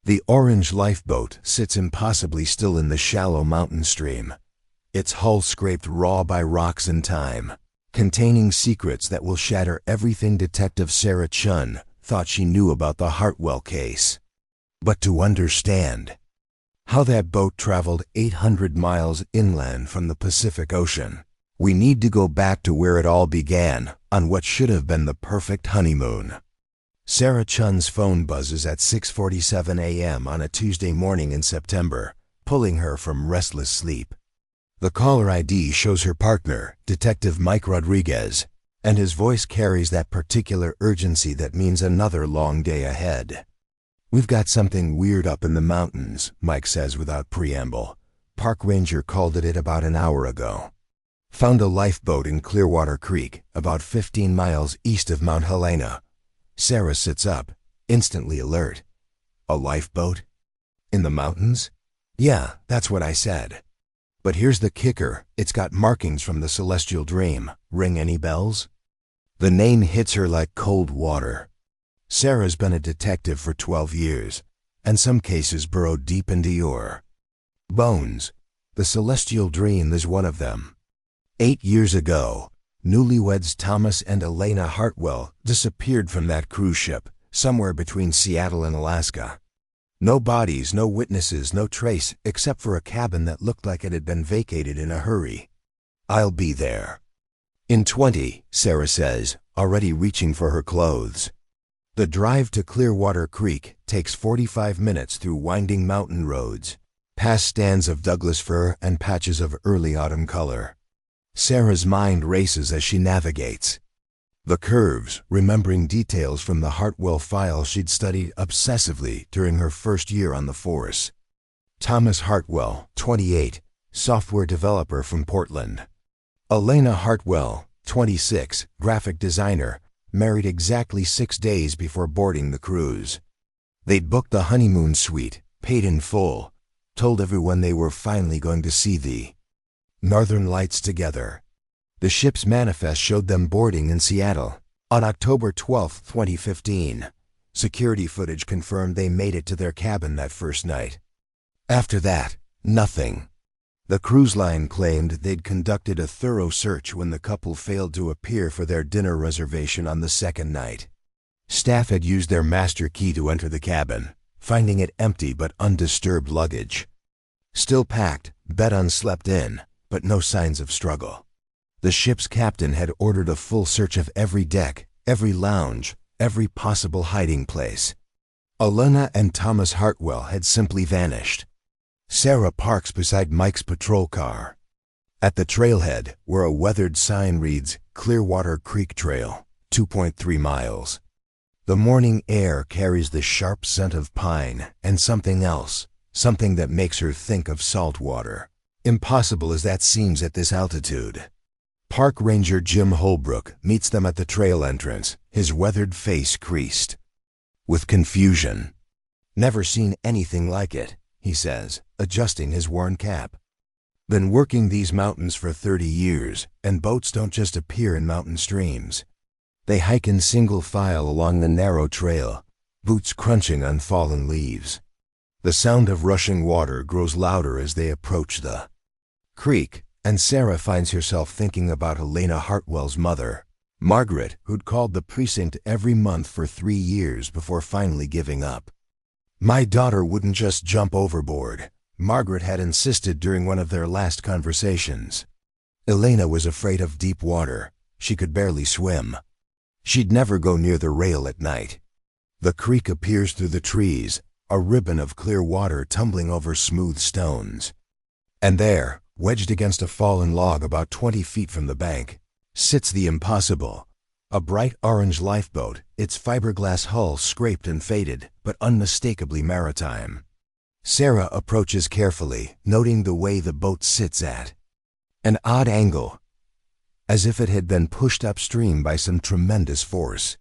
The orange lifeboat sits impossibly still in the shallow mountain stream, its hull scraped raw by rocks and time, containing secrets that will shatter everything Detective Sarah Chun thought she knew about the Hartwell case. But to understand how that boat traveled 800 miles inland from the Pacific Ocean, we need to go back to where it all began on what should have been the perfect honeymoon. Sarah Chun's phone buzzes at 6:47 a.m. on a Tuesday morning in September, pulling her from restless sleep. The caller ID shows her partner, Detective Mike Rodriguez, and his voice carries that particular urgency that means another long day ahead. "We've got something weird up in the mountains," Mike says without preamble. "Park ranger called it about an hour ago. Found a lifeboat in Clearwater Creek, about 15 miles east of Mount Helena." Sarah sits up, instantly alert. "A lifeboat? In the mountains?" "Yeah, that's what I said. But here's the kicker, it's got markings from the Celestial Dream. Ring any bells?" The name hits her like cold water. Sarah's been a detective for 12 years, and some cases burrow deep into your bones. The Celestial Dream is one of them. 8 years ago, Newlyweds Thomas and Elena Hartwell disappeared from that cruise ship, somewhere between Seattle and Alaska. No bodies, no witnesses, no trace, except for a cabin that looked like it had been vacated in a hurry. "I'll be there in 20, Sarah says, already reaching for her clothes. The drive to Clearwater Creek takes 45 minutes through winding mountain roads, past stands of Douglas fir and patches of early autumn color. Sarah's mind races as she navigates the curves, remembering details from the Hartwell file she'd studied obsessively during her first year on the force. Thomas Hartwell, 28, software developer from Portland. Elena Hartwell, 26, graphic designer, married exactly 6 days before boarding the cruise. They'd booked the honeymoon suite, paid in full, told everyone they were finally going to see the Northern Lights together. The ship's manifest showed them boarding in Seattle on October 12, 2015. Security footage confirmed they made it to their cabin that first night. After that, nothing. The cruise line claimed they'd conducted a thorough search when the couple failed to appear for their dinner reservation on the second night. Staff had used their master key to enter the cabin, finding it empty but undisturbed luggage. Still packed, bed unslept in, but no signs of struggle. The ship's captain had ordered a full search of every deck, every lounge, every possible hiding place. Elena and Thomas Hartwell had simply vanished. Sarah parks beside Mike's patrol car. At the trailhead, where a weathered sign reads, "Clearwater Creek Trail, 2.3 miles. The morning air carries the sharp scent of pine and something else, something that makes her think of salt water. Impossible as that seems at this altitude. Park Ranger Jim Holbrook meets them at the trail entrance, his weathered face creased with confusion. "Never seen anything like it," he says, adjusting his worn cap. "Been working these mountains for 30 years, and boats don't just appear in mountain streams. They hike in single file along the narrow trail, boots crunching on fallen leaves. The sound of rushing water grows louder as they approach the creek, and Sarah finds herself thinking about Elena Hartwell's mother, Margaret, who'd called the precinct every month for 3 years before finally giving up. "My daughter wouldn't just jump overboard," Margaret had insisted during one of their last conversations. Elena was afraid of deep water. She could barely swim. She'd never go near the rail at night. The creek appears through the trees, a ribbon of clear water tumbling over smooth stones. And there, wedged against a fallen log about 20 feet from the bank, sits the impossible. A bright orange lifeboat, its fiberglass hull scraped and faded, but unmistakably maritime. Sarah approaches carefully, noting the way the boat sits at an odd angle, as if it had been pushed upstream by some tremendous force.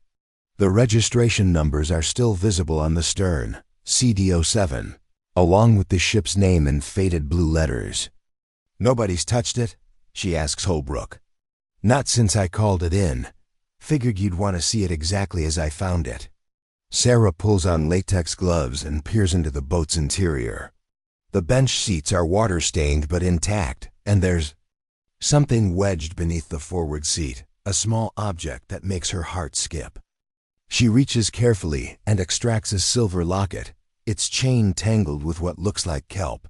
The registration numbers are still visible on the stern, CD07, along with the ship's name in faded blue letters. "Nobody's touched it?" she asks Holbrook. "Not since I called it in. Figured you'd want to see it exactly as I found it." Sarah pulls on latex gloves and peers into the boat's interior. The bench seats are water-stained but intact, and there's something wedged beneath the forward seat, a small object that makes her heart skip. She reaches carefully and extracts a silver locket, its chain tangled with what looks like kelp.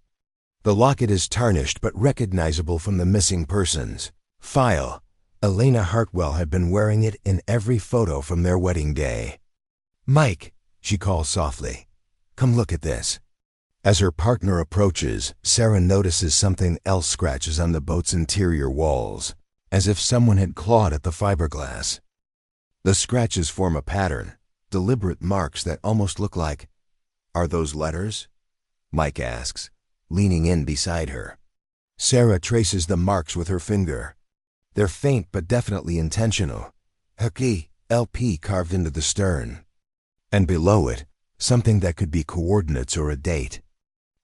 The locket is tarnished but recognizable from the missing persons file. Elena Hartwell had been wearing it in every photo from their wedding day. "Mike," she calls softly, "come look at this." As her partner approaches, Sarah notices something else scratches on the boat's interior walls, as if someone had clawed at the fiberglass. The scratches form a pattern, deliberate marks that almost look like... "Are those letters?" Mike asks, leaning in beside her. Sarah traces the marks with her finger. They're faint but definitely intentional. Hockey, LP carved into the stern. And below it, something that could be coordinates or a date.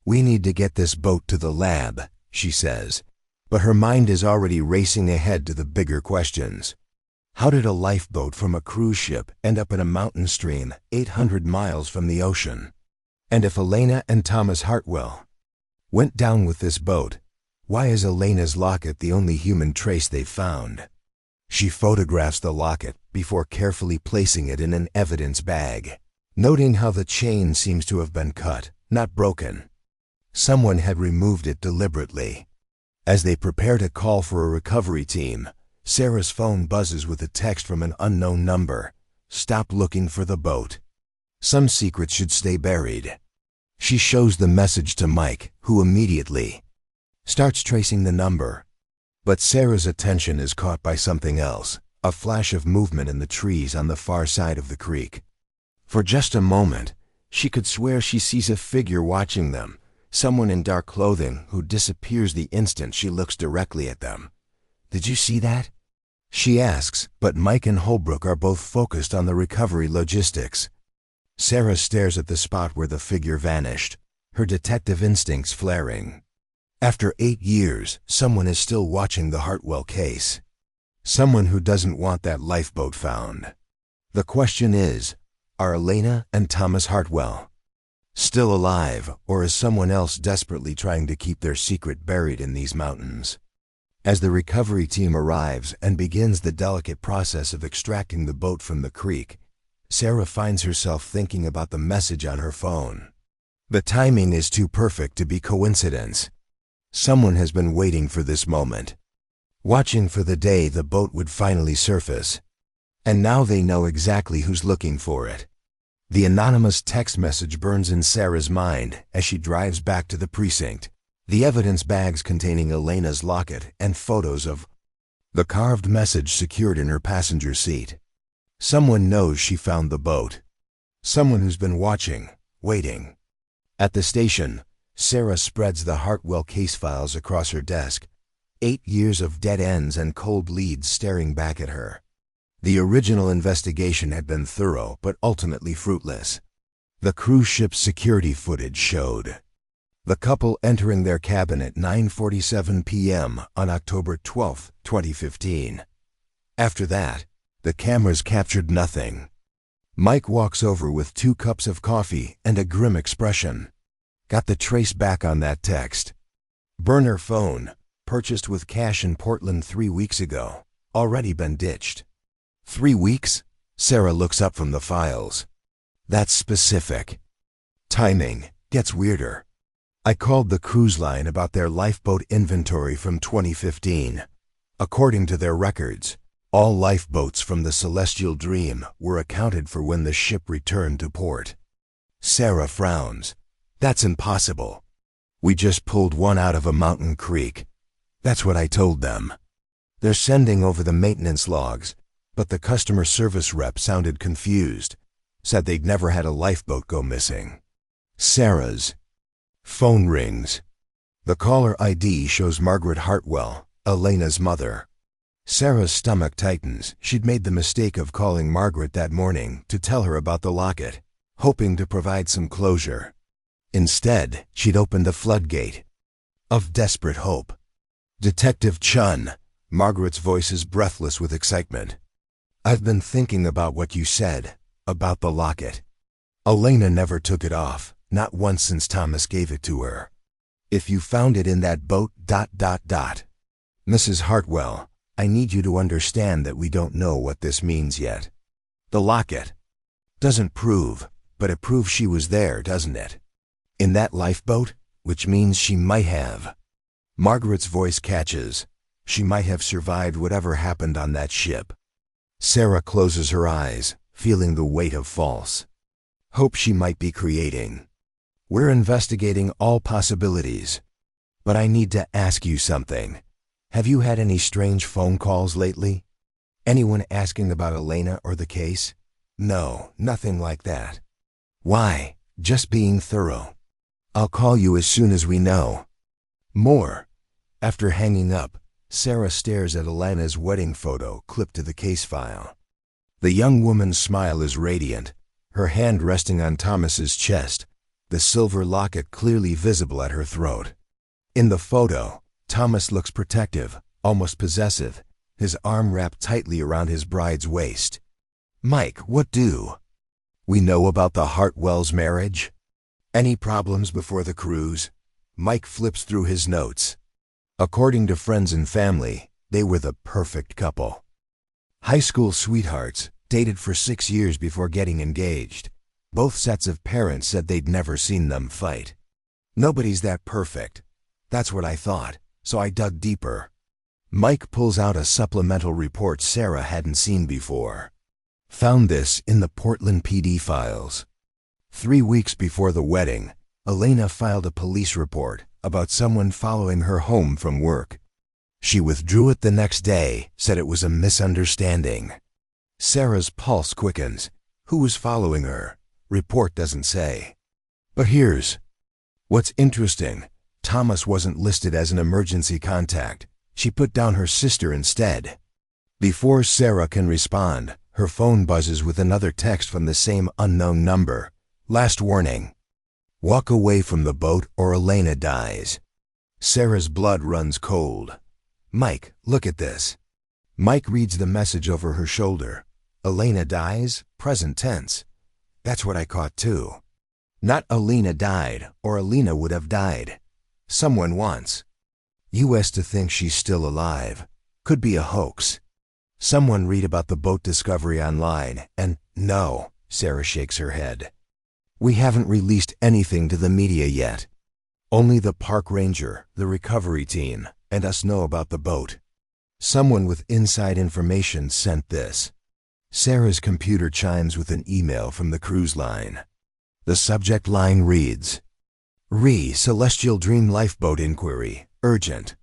"We need to get this boat to the lab," she says, but her mind is already racing ahead to the bigger questions. How did a lifeboat from a cruise ship end up in a mountain stream 800 miles from the ocean? And if Elena and Thomas Hartwell went down with this boat, why is Elena's locket the only human trace they've found? She photographs the locket before carefully placing it in an evidence bag, noting how the chain seems to have been cut, not broken. Someone had removed it deliberately. As they prepare to call for a recovery team, Sarah's phone buzzes with a text from an unknown number. "Stop looking for the boat. Some secrets should stay buried." She shows the message to Mike, who immediately starts tracing the number. But Sarah's attention is caught by something else, a flash of movement in the trees on the far side of the creek. For just a moment, she could swear she sees a figure watching them, someone in dark clothing who disappears the instant she looks directly at them. "Did you see that?" she asks, but Mike and Holbrook are both focused on the recovery logistics. Sarah stares at the spot where the figure vanished, her detective instincts flaring. After 8 years, someone is still watching the Hartwell case. Someone who doesn't want that lifeboat found. The question is, are Elena and Thomas Hartwell still alive, or is someone else desperately trying to keep their secret buried in these mountains? As the recovery team arrives and begins the delicate process of extracting the boat from the creek, Sarah finds herself thinking about the message on her phone. The timing is too perfect to be coincidence. Someone has been waiting for this moment, watching for the day the boat would finally surface. And now they know exactly who's looking for it. The anonymous text message burns in Sarah's mind as she drives back to the precinct. The evidence bags containing Elena's locket and photos of the carved message secured in her passenger seat. Someone knows she found the boat. Someone who's been watching, waiting. At the station, Sarah spreads the Hartwell case files across her desk. 8 years of dead ends and cold leads staring back at her. The original investigation had been thorough but ultimately fruitless. The cruise ship's security footage showed the couple entering their cabin at 9:47 p.m. on October 12, 2015. After that, the cameras captured nothing. Mike walks over with 2 cups of coffee and a grim expression. Got the trace back on that text. Burner phone, purchased with cash in Portland 3 weeks ago, already been ditched. 3 weeks? Sarah looks up from the files. That's specific. Timing gets weirder. I called the cruise line about their lifeboat inventory from 2015. According to their records, all lifeboats from the Celestial Dream were accounted for when the ship returned to port. Sarah frowns. That's impossible. We just pulled one out of a mountain creek. That's what I told them. They're sending over the maintenance logs, but the customer service rep sounded confused, said they'd never had a lifeboat go missing. Sarah's phone rings. The caller ID shows Margaret Hartwell, Elena's mother. Sarah's stomach tightens. She'd made the mistake of calling Margaret that morning to tell her about the locket, hoping to provide some closure. Instead, she'd opened a floodgate of desperate hope. Detective Chun, Margaret's voice is breathless with excitement. I've been thinking about what you said, about the locket. Elena never took it off, not once since Thomas gave it to her. If you found it in that boat, Mrs. Hartwell, I need you to understand that we don't know what this means yet. The locket doesn't prove, but it proves she was there, doesn't it? In that lifeboat, which means she might have. Margaret's voice catches. She might have survived whatever happened on that ship. Sarah closes her eyes, feeling the weight of false hope she might be creating. We're investigating all possibilities. But I need to ask you something. Have you had any strange phone calls lately? Anyone asking about Elena or the case? No, nothing like that. Why? Just being thorough. I'll call you as soon as we know more. After hanging up, Sarah stares at Elena's wedding photo clipped to the case file. The young woman's smile is radiant, her hand resting on Thomas's chest, the silver locket clearly visible at her throat. In the photo, Thomas looks protective, almost possessive, his arm wrapped tightly around his bride's waist. Mike, what do we know about the Hartwells' marriage? Any problems before the cruise? Mike flips through his notes. According to friends and family, they were the perfect couple. High school sweethearts, dated for 6 years before getting engaged. Both sets of parents said they'd never seen them fight. Nobody's that perfect. That's what I thought, so I dug deeper. Mike pulls out a supplemental report Sarah hadn't seen before. Found this in the Portland PD files. 3 weeks before the wedding, Elena filed a police report about someone following her home from work. She withdrew it the next day, said it was a misunderstanding. Sarah's pulse quickens. Who was following her? Report doesn't say. But here's what's interesting. Thomas wasn't listed as an emergency contact. She put down her sister instead. Before Sarah can respond, her phone buzzes with another text from the same unknown number. Last warning. Walk away from the boat or Elena dies. Sarah's blood runs cold. Mike, look at this. Mike reads the message over her shoulder. Elena dies, present tense. That's what I caught too. Not Elena died, or Elena would have died. Someone wants US to think she's still alive. Could be a hoax. Someone read about the boat discovery online, and no, Sarah shakes her head. We haven't released anything to the media yet. Only the park ranger, the recovery team, and us know about the boat. Someone with inside information sent this. Sarah's computer chimes with an email from the cruise line. The subject line reads, Celestial Dream Lifeboat Inquiry, Urgent.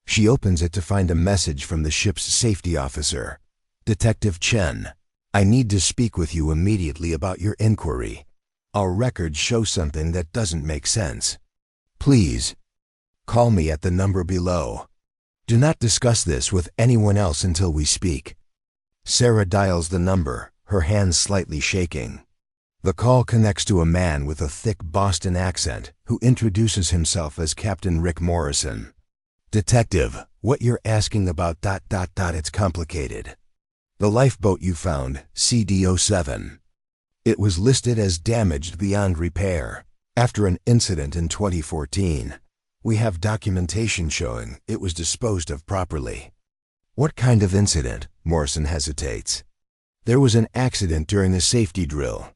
She opens it to find a message from the ship's safety officer. Detective Chen, I need to speak with you immediately about your inquiry. Our records show something that doesn't make sense. Please, call me at the number below. Do not discuss this with anyone else until we speak. Sarah dials the number, her hands slightly shaking. The call connects to a man with a thick Boston accent who introduces himself as Captain Rick Morrison. Detective, what you're asking about ... it's complicated. The lifeboat you found, CD-07. It was listed as damaged beyond repair. After an incident in 2014, we have documentation showing it was disposed of properly. What kind of incident? Morrison hesitates. There was an accident during a safety drill.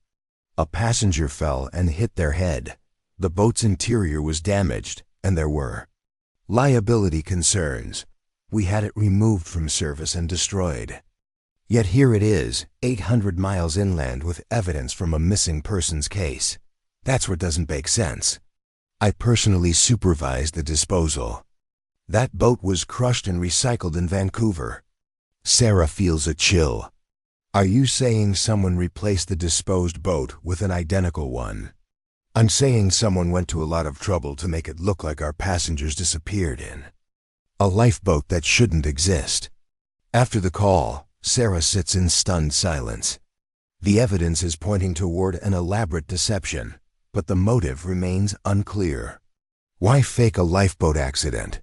A passenger fell and hit their head. The boat's interior was damaged, and there were liability concerns. We had it removed from service and destroyed. Yet here it is, 800 miles inland with evidence from a missing persons case. That's what doesn't make sense. I personally supervised the disposal. That boat was crushed and recycled in Vancouver. Sarah feels a chill. Are you saying someone replaced the disposed boat with an identical one? I'm saying someone went to a lot of trouble to make it look like our passengers disappeared in a lifeboat that shouldn't exist. After the call, Sarah sits in stunned silence. The evidence is pointing toward an elaborate deception, but the motive remains unclear. Why fake a lifeboat accident?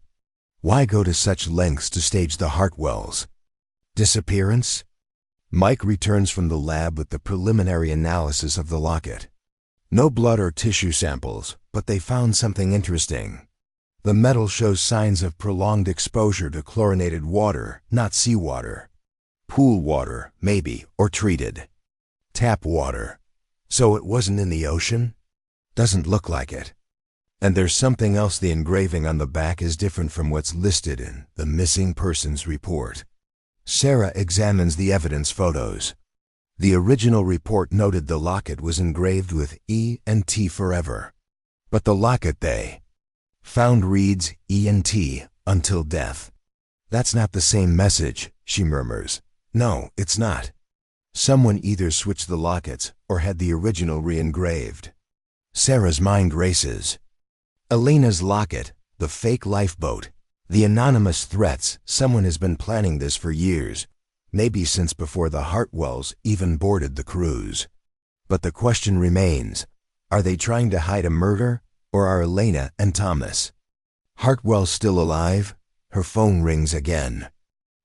Why go to such lengths to stage the Hartwells' disappearance? Mike returns from the lab with the preliminary analysis of the locket. No blood or tissue samples, but they found something interesting. The metal shows signs of prolonged exposure to chlorinated water, not seawater. Pool water, maybe, or treated. Tap water. So it wasn't in the ocean? Doesn't look like it. And there's something else. The engraving on the back is different from what's listed in the missing persons report. Sarah examines the evidence photos. The original report noted the locket was engraved with E and T forever. But the locket they found reads E and T until death. That's not the same message, she murmurs. No, it's not. Someone either switched the lockets or had the original re-engraved. Sarah's mind races. Elena's locket, the fake lifeboat, the anonymous threats. Someone has been planning this for years, maybe since before the Hartwells even boarded the cruise. But the question remains, are they trying to hide a murder, or are Elena and Thomas Hartwell still alive? Her phone rings again.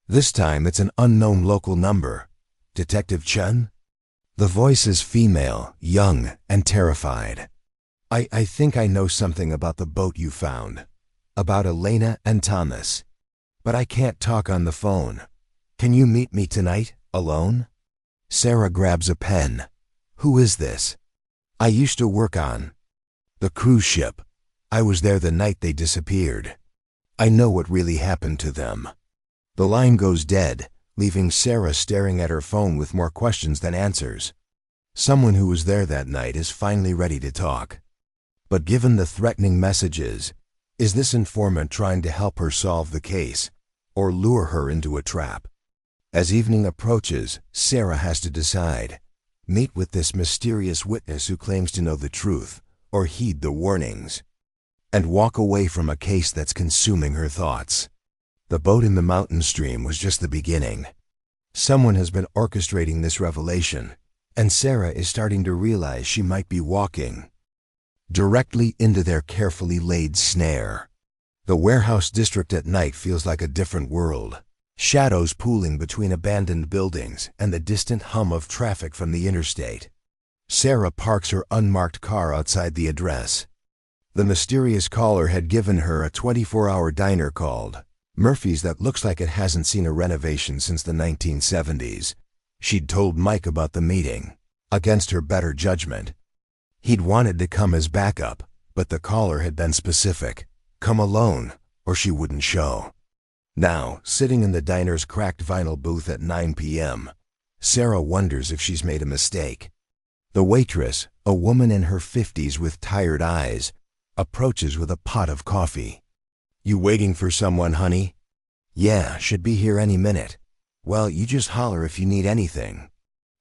This time it's an unknown local number. Detective Chun? The voice is female, young, and terrified. I think I know something about the boat you found. About Elena and Thomas. But I can't talk on the phone. Can you meet me tonight, alone? Sarah grabs a pen. Who is this? I used to work on the cruise ship. I was there the night they disappeared. I know what really happened to them. The line goes dead, leaving Sarah staring at her phone with more questions than answers. Someone who was there that night is finally ready to talk. But given the threatening messages, is this informant trying to help her solve the case, or lure her into a trap? As evening approaches, Sarah has to decide. Meet with this mysterious witness who claims to know the truth, or heed the warnings, and walk away from a case that's consuming her thoughts. The boat in the mountain stream was just the beginning. Someone has been orchestrating this revelation, and Sarah is starting to realize she might be walking directly into their carefully laid snare. The warehouse district at night feels like a different world. Shadows pooling between abandoned buildings and the distant hum of traffic from the interstate. Sarah parks her unmarked car outside the address. The mysterious caller had given her a 24-hour diner called Murphy's that looks like it hasn't seen a renovation since the 1970s. She'd told Mike about the meeting, against her better judgment. He'd wanted to come as backup, but the caller had been specific. Come alone, or she wouldn't show. Now, sitting in the diner's cracked vinyl booth at 9 p.m., Sarah wonders if she's made a mistake. The waitress, a woman in her 50s with tired eyes, approaches with a pot of coffee. You waiting for someone, honey? Yeah, should be here any minute. Well, you just holler if you need anything.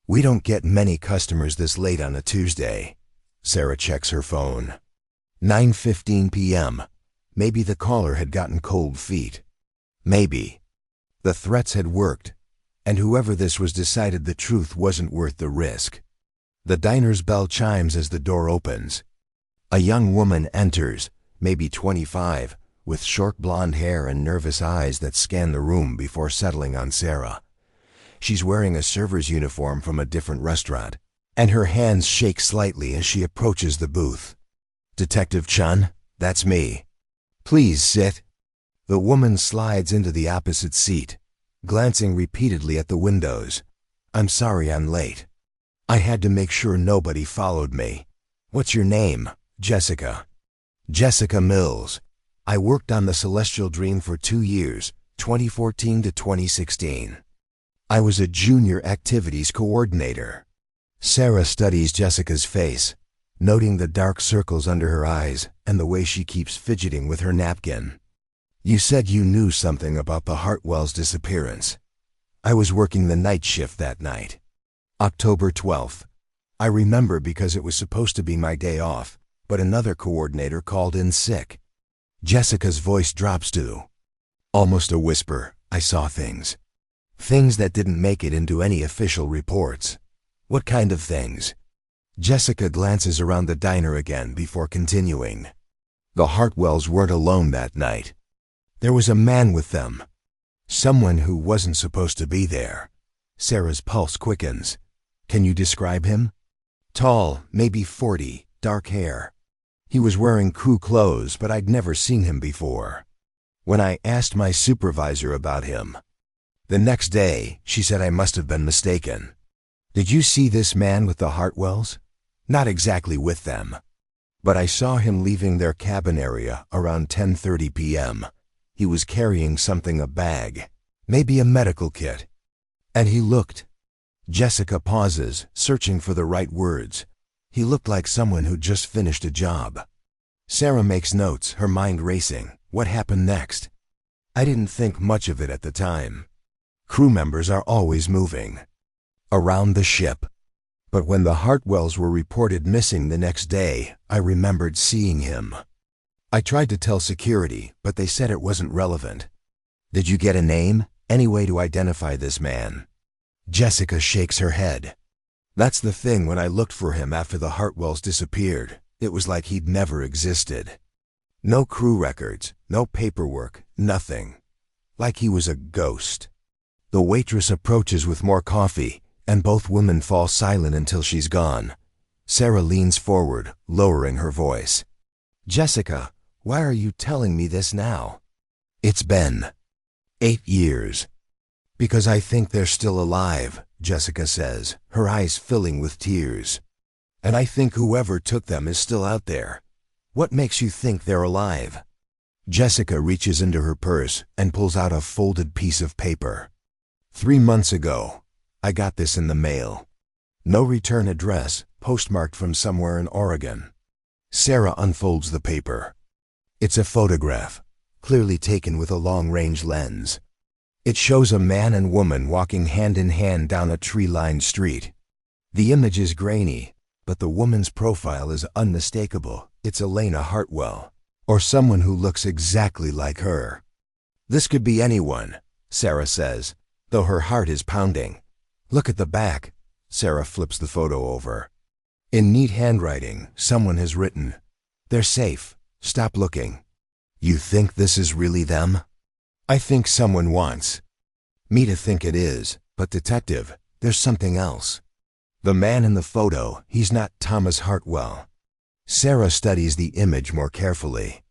We don't get many customers this late on a Tuesday. Sarah checks her phone. 9:15 p.m. Maybe the caller had gotten cold feet. Maybe. The threats had worked, and whoever this was decided the truth wasn't worth the risk. The diner's bell chimes as the door opens. A young woman enters, maybe 25, with short blonde hair and nervous eyes that scan the room before settling on Sarah. She's wearing a server's uniform from a different restaurant, and her hands shake slightly as she approaches the booth. Detective Chun, that's me. Please sit. The woman slides into the opposite seat, glancing repeatedly at the windows. I'm sorry I'm late. I had to make sure nobody followed me. What's your name? Jessica. Jessica Mills. I worked on the Celestial Dream for 2 years, 2014 to 2016. I was a junior activities coordinator. Sarah studies Jessica's face, noting the dark circles under her eyes and the way she keeps fidgeting with her napkin. You said you knew something about the Hartwells' disappearance. I was working the night shift that night. October 12th. I remember because it was supposed to be my day off, but another coordinator called in sick. Jessica's voice drops to almost a whisper. I saw things. Things that didn't make it into any official reports. What kind of things? Jessica glances around the diner again before continuing. The Hartwells weren't alone that night. There was a man with them. Someone who wasn't supposed to be there. Sarah's pulse quickens. Can you describe him? Tall, maybe 40, dark hair. He was wearing crew clothes, but I'd never seen him before. When I asked my supervisor about him, the next day, she said I must have been mistaken. Did you see this man with the Hartwells? Not exactly with them, but I saw him leaving their cabin area around 10:30 p.m. He was carrying something, a bag, maybe a medical kit. And he looked. Jessica pauses, searching for the right words. He looked like someone who'd just finished a job. Sarah makes notes, her mind racing. What happened next? I didn't think much of it at the time. Crew members are always moving around the ship. But when the Hartwells were reported missing the next day, I remembered seeing him. I tried to tell security, but they said it wasn't relevant. Did you get a name? Any way to identify this man? Jessica shakes her head. That's the thing, when I looked for him after the Hartwells disappeared, it was like he'd never existed. No crew records, no paperwork, nothing. Like he was a ghost. The waitress approaches with more coffee, and both women fall silent until she's gone. Sarah leans forward, lowering her voice. Jessica, why are you telling me this now? It's been 8 years. Because I think they're still alive, Jessica says, her eyes filling with tears. And I think whoever took them is still out there. What makes you think they're alive? Jessica reaches into her purse and pulls out a folded piece of paper. 3 months ago, I got this in the mail. No return address, postmarked from somewhere in Oregon. Sarah unfolds the paper. It's a photograph, clearly taken with a long-range lens. It shows a man and woman walking hand in hand down a tree-lined street. The image is grainy, but the woman's profile is unmistakable. It's Elena Hartwell, or someone who looks exactly like her. This could be anyone, Sarah says, though her heart is pounding. Look at the back. Sarah flips the photo over. In neat handwriting, someone has written, "They're safe. Stop looking." You think this is really them? I think someone wants me to think it is, but detective, there's something else. The man in the photo, he's not Thomas Hartwell. Sarah studies the image more carefully.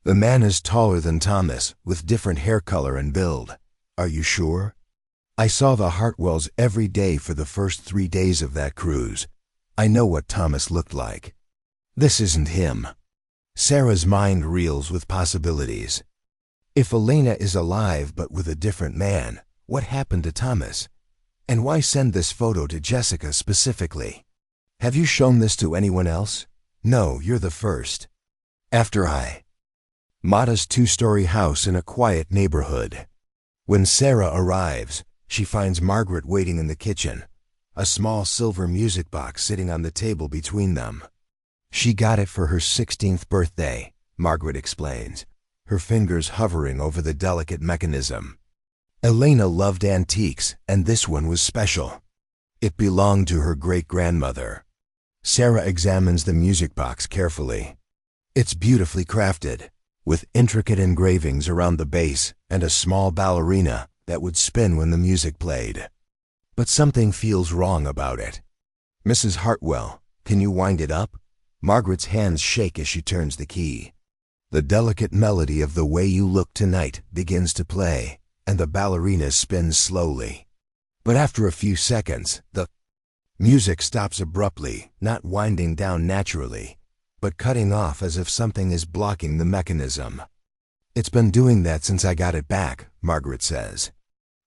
The man is taller than Thomas, with different hair color and build. Are you sure? I saw the Hartwells every day for the first 3 days of that cruise. I know what Thomas looked like. This isn't him. Sarah's mind reels with possibilities. If Elena is alive but with a different man, what happened to Thomas? And why send this photo to Jessica specifically? Have you shown this to anyone else? No, you're the first. After Mata's 2-story house in a quiet neighborhood. When Sarah arrives, she finds Margaret waiting in the kitchen, a small silver music box sitting on the table between them. She got it for her 16th birthday, Margaret explains, her fingers hovering over the delicate mechanism. Elena loved antiques, and this one was special. It belonged to her great-grandmother. Sarah examines the music box carefully. It's beautifully crafted, with intricate engravings around the base and a small ballerina that would spin when the music played. But something feels wrong about it. Mrs. Hartwell, can you wind it up? Margaret's hands shake as she turns the key. The delicate melody of "The Way You Look Tonight" begins to play, and the ballerina spins slowly. But after a few seconds, the music stops abruptly, not winding down naturally, but cutting off as if something is blocking the mechanism. It's been doing that since I got it back, Margaret says.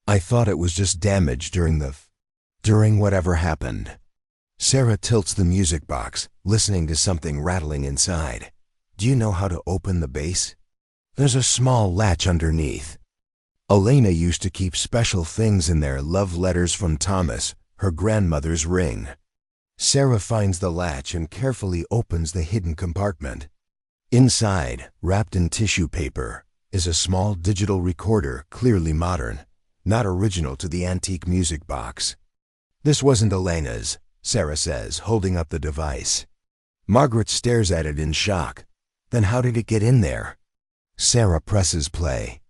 I thought it was just damaged during whatever happened. Sarah tilts the music box, listening to something rattling inside. Do you know how to open the base? There's a small latch underneath. Elena used to keep special things in there, love letters from Thomas, her grandmother's ring. Sarah finds the latch and carefully opens the hidden compartment. Inside, wrapped in tissue paper, is a small digital recorder, clearly modern, not original to the antique music box. This wasn't Elena's, Sarah says, holding up the device. Margaret stares at it in shock. Then how did it get in there? Sarah presses play.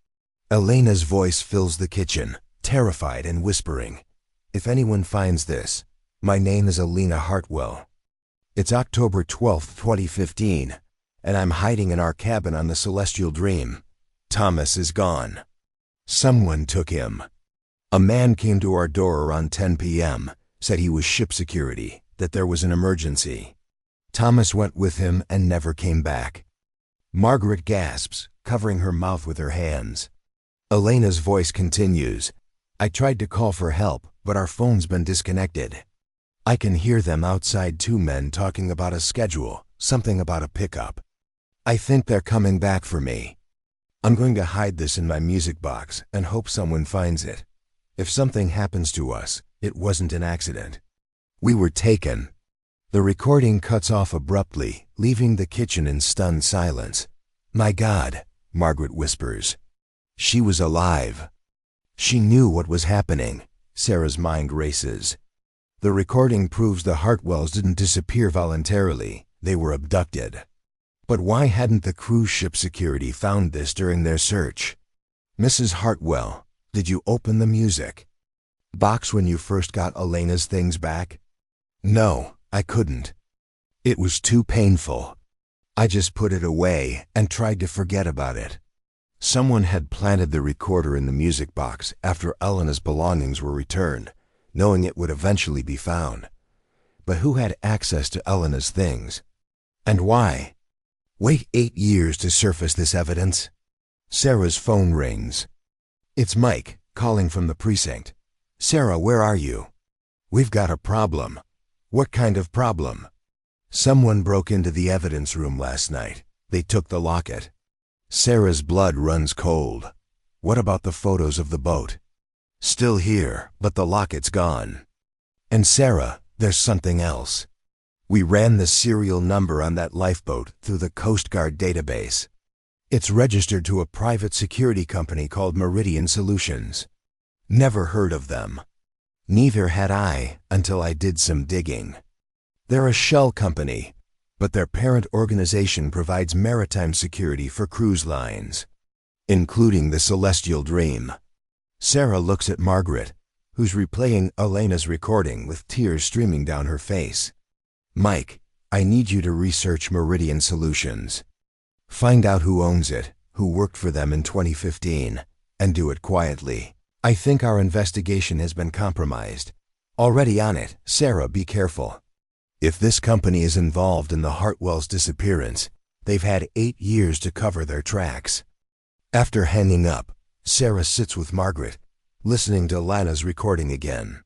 Elena's voice fills the kitchen, terrified and whispering, "If anyone finds this, my name is Elena Hartwell." It's October 12th, 2015, and I'm hiding in our cabin on the Celestial Dream. Thomas is gone. Someone took him. A man came to our door around 10 p.m., said he was ship security, that there was an emergency. Thomas went with him and never came back. Margaret gasps, covering her mouth with her hands. Elena's voice continues. I tried to call for help, but our phone's been disconnected. I can hear them outside, two men talking about a schedule, something about a pickup. I think they're coming back for me. I'm going to hide this in my music box and hope someone finds it. If something happens to us, it wasn't an accident. We were taken. The recording cuts off abruptly, leaving the kitchen in stunned silence. My God, Margaret whispers. She was alive. She knew what was happening. Sarah's mind races. The recording proves the Hartwells didn't disappear voluntarily. They were abducted. But why hadn't the cruise ship security found this during their search? Mrs. Hartwell, did you open the music box when you first got Elena's things back? No, I couldn't. It was too painful. I just put it away and tried to forget about it. Someone had planted the recorder in the music box after Elena's belongings were returned, knowing it would eventually be found. But who had access to Elena's things? And why? Wait 8 years to surface this evidence? Sarah's phone rings. It's Mike, calling from the precinct. Sarah, where are you? We've got a problem. What kind of problem? Someone broke into the evidence room last night. They took the locket. Sarah's blood runs cold. What about the photos of the boat? Still here, but the locket's gone. And Sarah, there's something else. We ran the serial number on that lifeboat through the Coast Guard database. It's registered to a private security company called Meridian Solutions. Never heard of them. Neither had I until I did some digging. They're a shell company, but their parent organization provides maritime security for cruise lines, including the Celestial Dream. Sarah looks at Margaret, who's replaying Elena's recording with tears streaming down her face. Mike, I need you to research Meridian Solutions. Find out who owns it, who worked for them in 2015, and do it quietly. I think our investigation has been compromised. Already on it, Sarah, be careful. If this company is involved in the Hartwells' disappearance, they've had 8 years to cover their tracks. After hanging up, Sarah sits with Margaret, listening to Lana's recording again.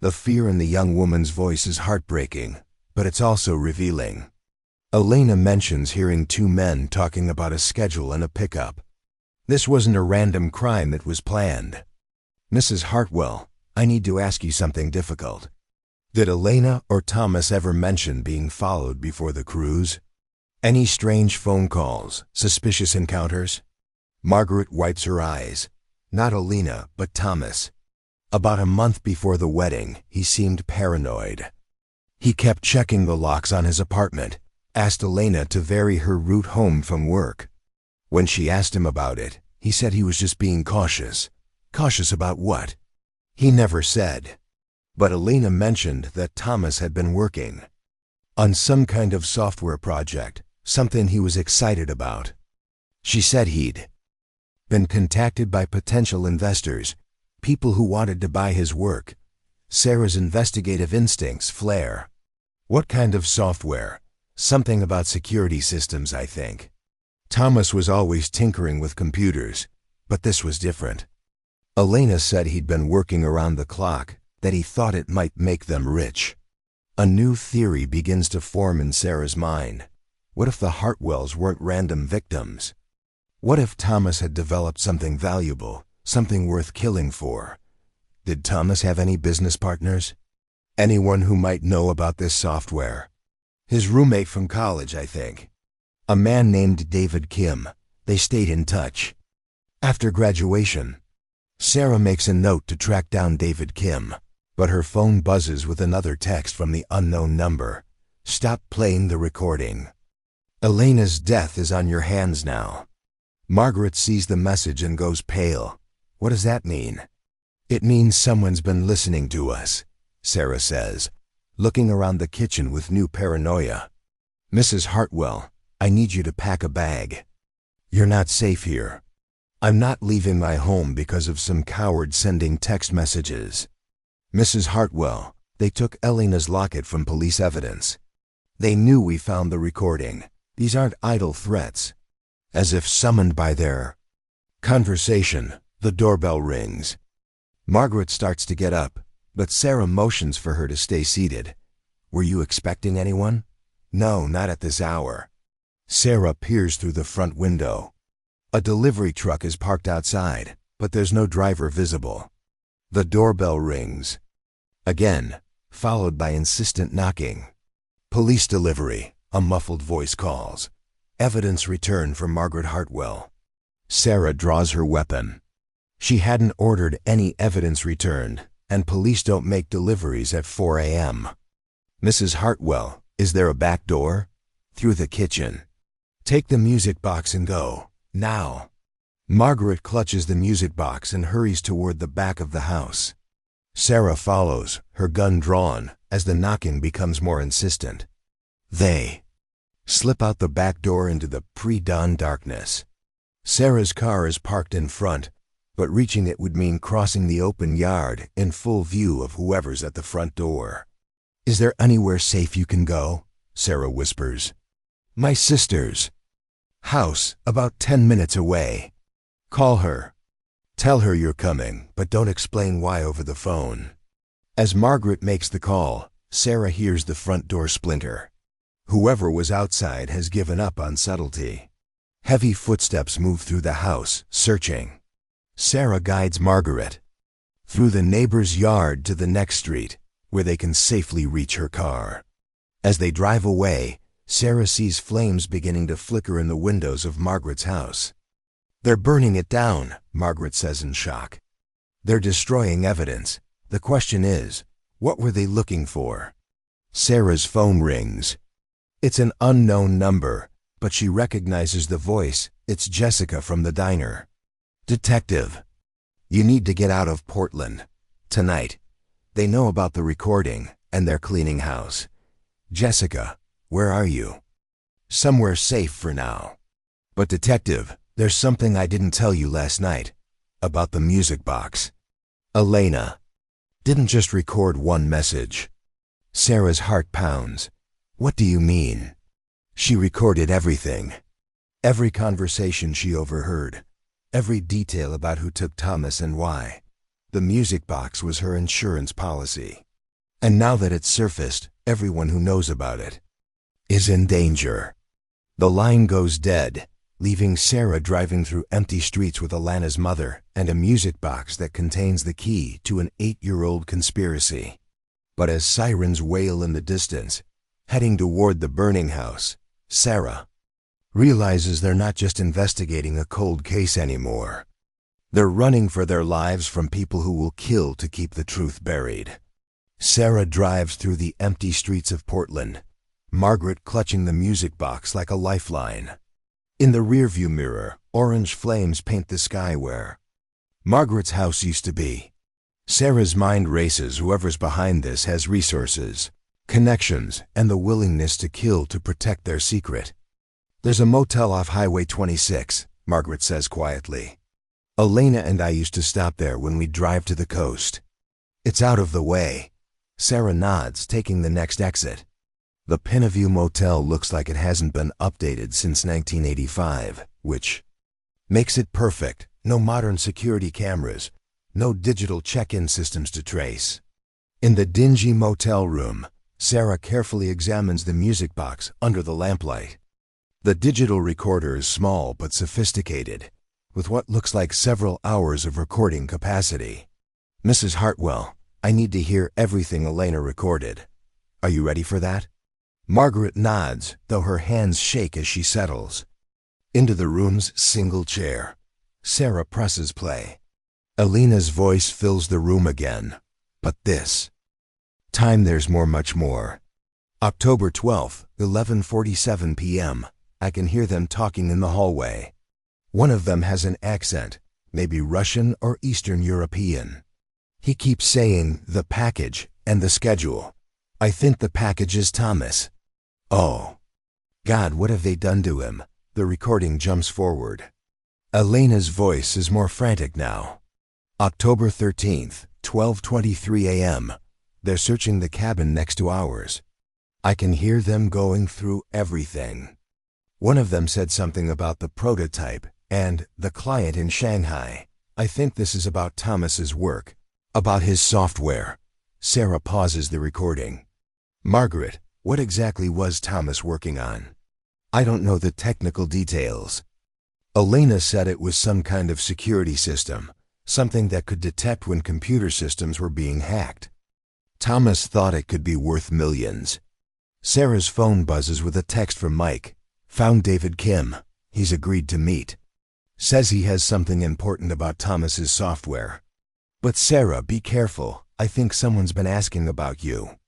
The fear in the young woman's voice is heartbreaking, but it's also revealing. Elena mentions hearing two men talking about a schedule and a pickup. This wasn't a random crime, it was planned. Mrs. Hartwell, I need to ask you something difficult. Did Elena or Thomas ever mention being followed before the cruise? Any strange phone calls, suspicious encounters? Margaret wipes her eyes. Not Elena, but Thomas. About a month before the wedding, he seemed paranoid. He kept checking the locks on his apartment, asked Elena to vary her route home from work. When she asked him about it, he said he was just being cautious. Cautious about what? He never said. But Elena mentioned that Thomas had been working on some kind of software project, something he was excited about. She said he'd been contacted by potential investors, people who wanted to buy his work. Sarah's investigative instincts flare. What kind of software? Something about security systems, I think. Thomas was always tinkering with computers, but this was different. Elena said he'd been working around the clock, that he thought it might make them rich. A new theory begins to form in Sarah's mind. What if the Hartwells weren't random victims? What if Thomas had developed something valuable, something worth killing for? Did Thomas have any business partners? Anyone who might know about this software? His roommate from college, I think. A man named David Kim. They stayed in touch. After graduation, Sarah makes a note to track down David Kim, but her phone buzzes with another text from the unknown number. Stop playing the recording. Elena's death is on your hands now. Margaret sees the message and goes pale. What does that mean? It means someone's been listening to us, Sarah says. looking around the kitchen with new paranoia. "Mrs. Hartwell, I need you to pack a bag. You're not safe here. I'm not leaving my home because of some coward sending text messages." "Mrs. Hartwell, they took Elena's locket from police evidence. They knew we found the recording. These aren't idle threats." As if summoned by their conversation, the doorbell rings. Margaret starts to get up, but Sarah motions for her to stay seated. "Were you expecting anyone?" "No, not at this hour." Sarah peers through the front window. A delivery truck is parked outside, but there's no driver visible. The doorbell rings. Again, followed by insistent knocking. "Police delivery," a muffled voice calls. "Evidence returned from Margaret Hartwell." Sarah draws her weapon. She hadn't ordered any evidence returned, and police don't make deliveries at 4 a.m. "Mrs. Hartwell, is there a back door?" "Through the kitchen." "Take the music box and go, now." Margaret clutches the music box and hurries toward the back of the house. Sarah follows, her gun drawn, as the knocking becomes more insistent. They slip out the back door into the pre-dawn darkness. Sarah's car is parked in front, but reaching it would mean crossing the open yard in full view of whoever's at the front door. "Is there anywhere safe you can go?" Sarah whispers. "My sister's house, about 10 minutes away. Call her. Tell her you're coming, but don't explain why over the phone." As Margaret makes the call, Sarah hears the front door splinter. Whoever was outside has given up on subtlety. Heavy footsteps move through the house, searching. Sarah guides Margaret through the neighbor's yard to the next street, where they can safely reach her car. As they drive away, Sarah sees flames beginning to flicker in the windows of Margaret's house. "They're burning it down," Margaret says in shock. "They're destroying evidence. The question is, what were they looking for?" Sarah's phone rings. It's an unknown number, but she recognizes the voice. It's Jessica from the diner. "Detective, you need to get out of Portland tonight. They know about the recording, and they're cleaning house." "Jessica, where are you?" "Somewhere safe for now." "But detective, there's something I didn't tell you last night about the music box. Elena didn't just record one message." Sarah's heart pounds. "What do you mean?" "She recorded everything. Every conversation she overheard. Every detail about who took Thomas and why. The music box was her insurance policy. And now that it's surfaced, everyone who knows about it is in danger." The line goes dead, leaving Sarah driving through empty streets with Alana's mother and a music box that contains the key to an 8-year-old conspiracy. But as sirens wail in the distance, heading toward the burning house, Sarah realizes they're not just investigating a cold case anymore. They're running for their lives from people who will kill to keep the truth buried. Sarah drives through the empty streets of Portland, Margaret clutching the music box like a lifeline. In the rearview mirror, orange flames paint the sky where Margaret's house used to be. Sarah's mind races. Whoever's behind this has resources, connections, and the willingness to kill to protect their secret. "There's a motel off Highway 26, Margaret says quietly. "Elena and I used to stop there when we'd drive to the coast. It's out of the way." Sarah nods, taking the next exit. The Pinaview Motel looks like it hasn't been updated since 1985, which makes it perfect. No modern security cameras, no digital check-in systems to trace. In the dingy motel room, Sarah carefully examines the music box under the lamplight. The digital recorder is small but sophisticated, with what looks like several hours of recording capacity. "Mrs. Hartwell, I need to hear everything Elena recorded. Are you ready for that?" Margaret nods, though her hands shake as she settles into the room's single chair. Sarah presses play. Elena's voice fills the room again, but this time there's much more. October 12th, 11:47 p.m. I can hear them talking in the hallway. One of them has an accent, maybe Russian or Eastern European. He keeps saying the package and the schedule. I think the package is Thomas. Oh. God, what have they done to him? The recording jumps forward. Elena's voice is more frantic now. October 13th, 12:23 a.m. They're searching the cabin next to ours. I can hear them going through everything. One of them said something about the prototype and the client in Shanghai. I think this is about Thomas's work, about his software. Sarah pauses the recording. Margaret, what exactly was Thomas working on? I don't know the technical details. Elena said it was some kind of security system, something that could detect when computer systems were being hacked. Thomas thought it could be worth millions. Sarah's phone buzzes with a text from Mike. Found David Kim. He's agreed to meet. Says he has something important about Thomas's software. But Sarah, be careful. I think someone's been asking about you.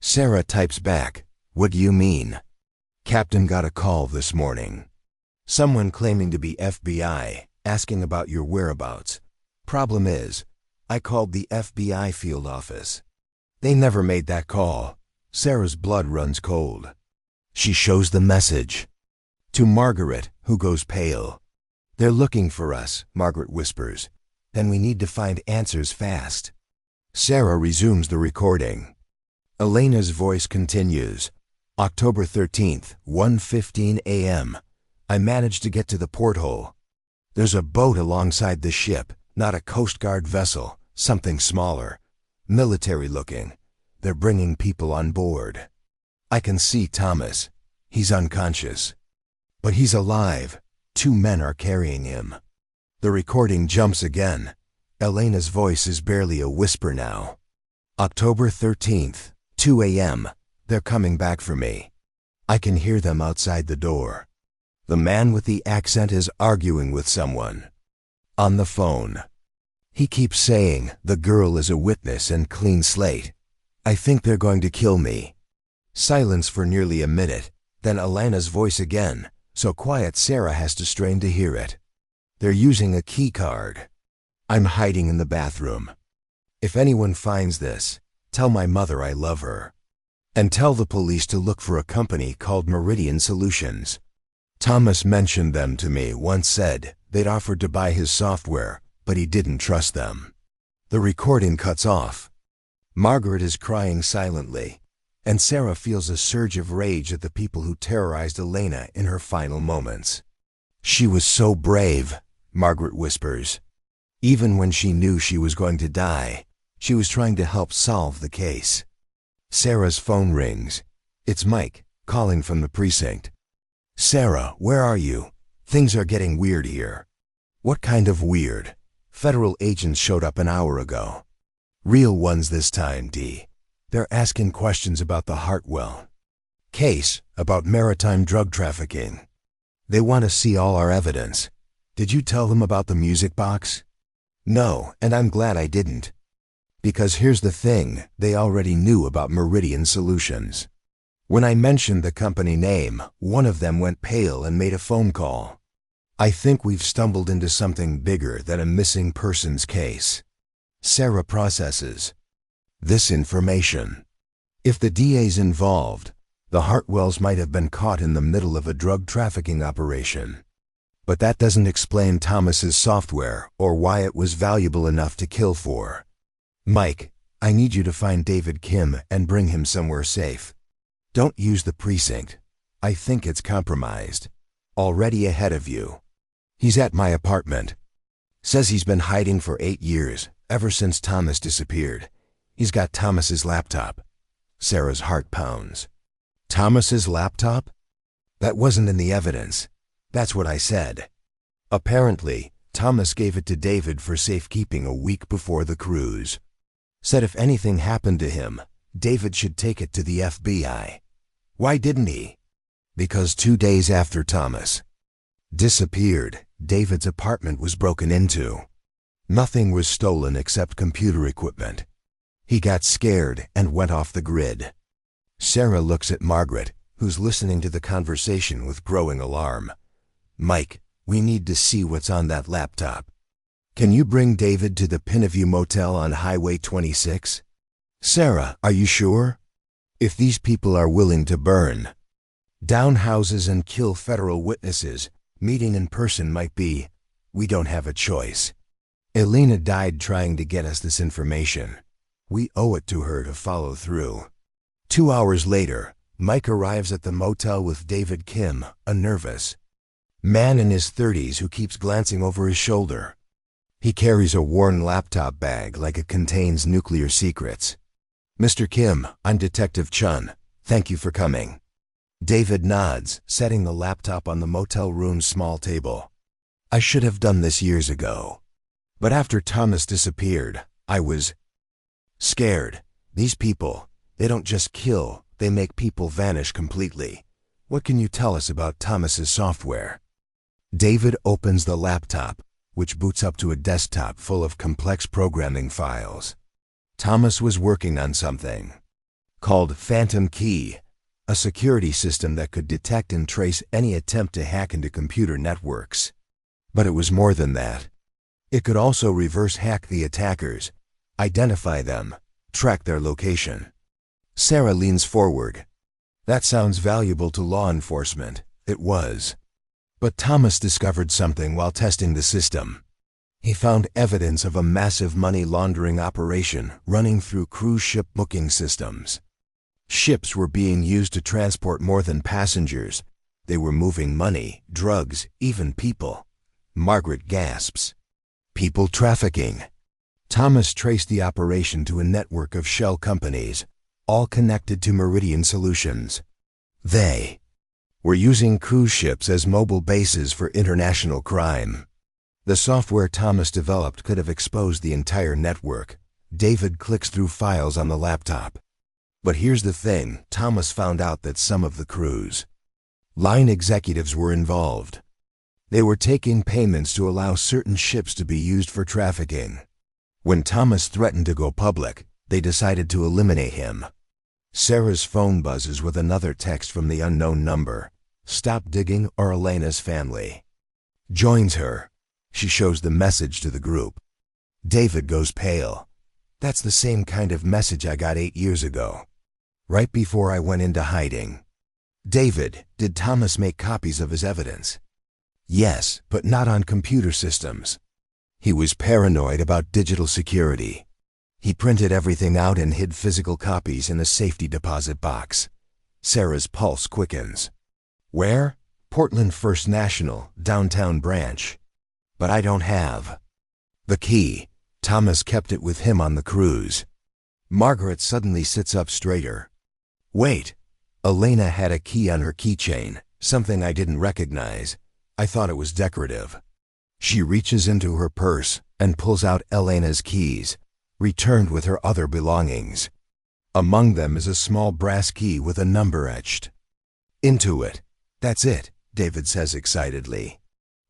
Sarah types back. What do you mean? Captain got a call this morning. Someone claiming to be FBI, asking about your whereabouts. Problem is, I called the FBI field office. They never made that call. Sarah's blood runs cold. She shows the message. To Margaret, who goes pale. They're looking for us, Margaret whispers. Then we need to find answers fast. Sarah resumes the recording. Elena's voice continues. October 13th, 1:15 a.m. I managed to get to the porthole. There's a boat alongside the ship, not a Coast Guard vessel, something smaller, military looking. They're bringing people on board. I can see Thomas. He's unconscious. But he's alive. 2 men are carrying him. The recording jumps again. Elena's voice is barely a whisper now. October 13th, 2 a.m. They're coming back for me. I can hear them outside the door. The man with the accent is arguing with someone. On the phone. He keeps saying the girl is a witness and clean slate. I think they're going to kill me. Silence for nearly a minute, then Elena's voice again, so quiet Sarah has to strain to hear it. They're using a key card. I'm hiding in the bathroom. If anyone finds this, tell my mother I love her. And tell the police to look for a company called Meridian Solutions. Thomas mentioned them to me, once said they'd offered to buy his software, but he didn't trust them. The recording cuts off. Margaret is crying silently, and Sarah feels a surge of rage at the people who terrorized Elena in her final moments. She was so brave, Margaret whispers. Even when she knew she was going to die, she was trying to help solve the case. Sarah's phone rings. It's Mike, calling from the precinct. Sarah, where are you? Things are getting weird here. What kind of weird? Federal agents showed up an hour ago. Real ones this time, Dee. They're asking questions about the Hartwell case, about maritime drug trafficking. They want to see all our evidence. Did you tell them about the music box? No, and I'm glad I didn't. Because here's the thing, they already knew about Meridian Solutions. When I mentioned the company name, one of them went pale and made a phone call. I think we've stumbled into something bigger than a missing persons case. Sarah processes this information. If the DA's involved, the Hartwells might have been caught in the middle of a drug trafficking operation. But that doesn't explain Thomas's software or why it was valuable enough to kill for. Mike, I need you to find David Kim and bring him somewhere safe. Don't use the precinct. I think it's compromised. Already ahead of you. He's at my apartment. Says he's been hiding for 8 years, ever since Thomas disappeared. He's got Thomas's laptop. Sarah's heart pounds. Thomas's laptop? That wasn't in the evidence. That's what I said. Apparently, Thomas gave it to David for safekeeping a week before the cruise. Said if anything happened to him, David should take it to the FBI. Why didn't he? Because 2 days after Thomas disappeared, David's apartment was broken into. Nothing was stolen except computer equipment. He got scared and went off the grid. Sarah looks at Margaret, who's listening to the conversation with growing alarm. Mike, we need to see what's on that laptop. Can you bring David to the Pinaview Motel on Highway 26? Sarah, are you sure? If these people are willing to burn down houses and kill federal witnesses, meeting in person might be, we don't have a choice. Elena died trying to get us this information. We owe it to her to follow through. 2 hours later, Mike arrives at the motel with David Kim, a nervous man in his 30s who keeps glancing over his shoulder. He carries a worn laptop bag like it contains nuclear secrets. Mr. Kim, I'm Detective Chun. Thank you for coming. David nods, setting the laptop on the motel room's small table. I should have done this years ago. But after Thomas disappeared, I was scared. These people, they don't just kill, they make people vanish completely. What can you tell us about Thomas's software? David opens the laptop, which boots up to a desktop full of complex programming files. Thomas was working on something called Phantom Key, a security system that could detect and trace any attempt to hack into computer networks. But it was more than that. It could also reverse hack the attackers, identify them, track their location. Sarah leans forward. That sounds valuable to law enforcement. It was. But Thomas discovered something while testing the system. He found evidence of a massive money laundering operation running through cruise ship booking systems. Ships were being used to transport more than passengers. They were moving money, drugs, even people. Margaret gasps. People trafficking. Thomas traced the operation to a network of shell companies, all connected to Meridian Solutions. They were using cruise ships as mobile bases for international crime. The software Thomas developed could have exposed the entire network. David clicks through files on the laptop. But here's the thing, Thomas found out that some of the cruise line executives were involved. They were taking payments to allow certain ships to be used for trafficking. When Thomas threatened to go public, they decided to eliminate him. Sarah's phone buzzes with another text from the unknown number. Stop digging or Elena's family joins her. She shows the message to the group. David goes pale. That's the same kind of message I got 8 years ago, right before I went into hiding. David, did Thomas make copies of his evidence? Yes, but not on computer systems. He was paranoid about digital security. He printed everything out and hid physical copies in a safety deposit box. Sarah's pulse quickens. Where? Portland First National, downtown branch. But I don't have the key. Thomas kept it with him on the cruise. Margaret suddenly sits up straighter. Wait. Elena had a key on her keychain, something I didn't recognize. I thought it was decorative. She reaches into her purse and pulls out Elena's keys, returned with her other belongings. Among them is a small brass key with a number etched into it. That's it, David says excitedly.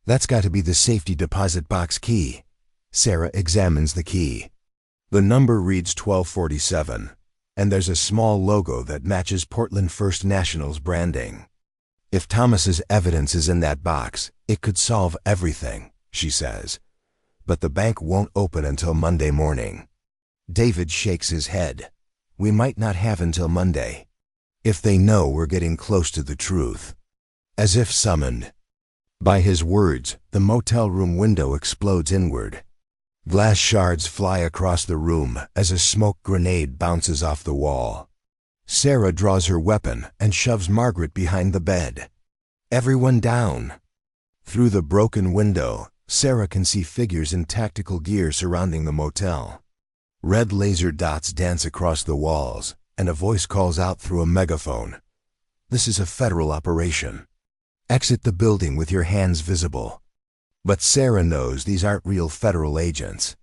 That's got to be the safety deposit box key. Sarah examines the key. The number reads 1247, and there's a small logo that matches Portland First National's branding. If Thomas's evidence is in that box, it could solve everything, she says. But the bank won't open until Monday morning. David shakes his head. We might not have until Monday. If they know we're getting close to the truth. As if summoned by his words, the motel room window explodes inward. Glass shards fly across the room as a smoke grenade bounces off the wall. Sarah draws her weapon and shoves Margaret behind the bed. Everyone down. Through the broken window, Sarah can see figures in tactical gear surrounding the motel. Red laser dots dance across the walls, and a voice calls out through a megaphone. This is a federal operation. Exit the building with your hands visible. But Sarah knows these aren't real federal agents.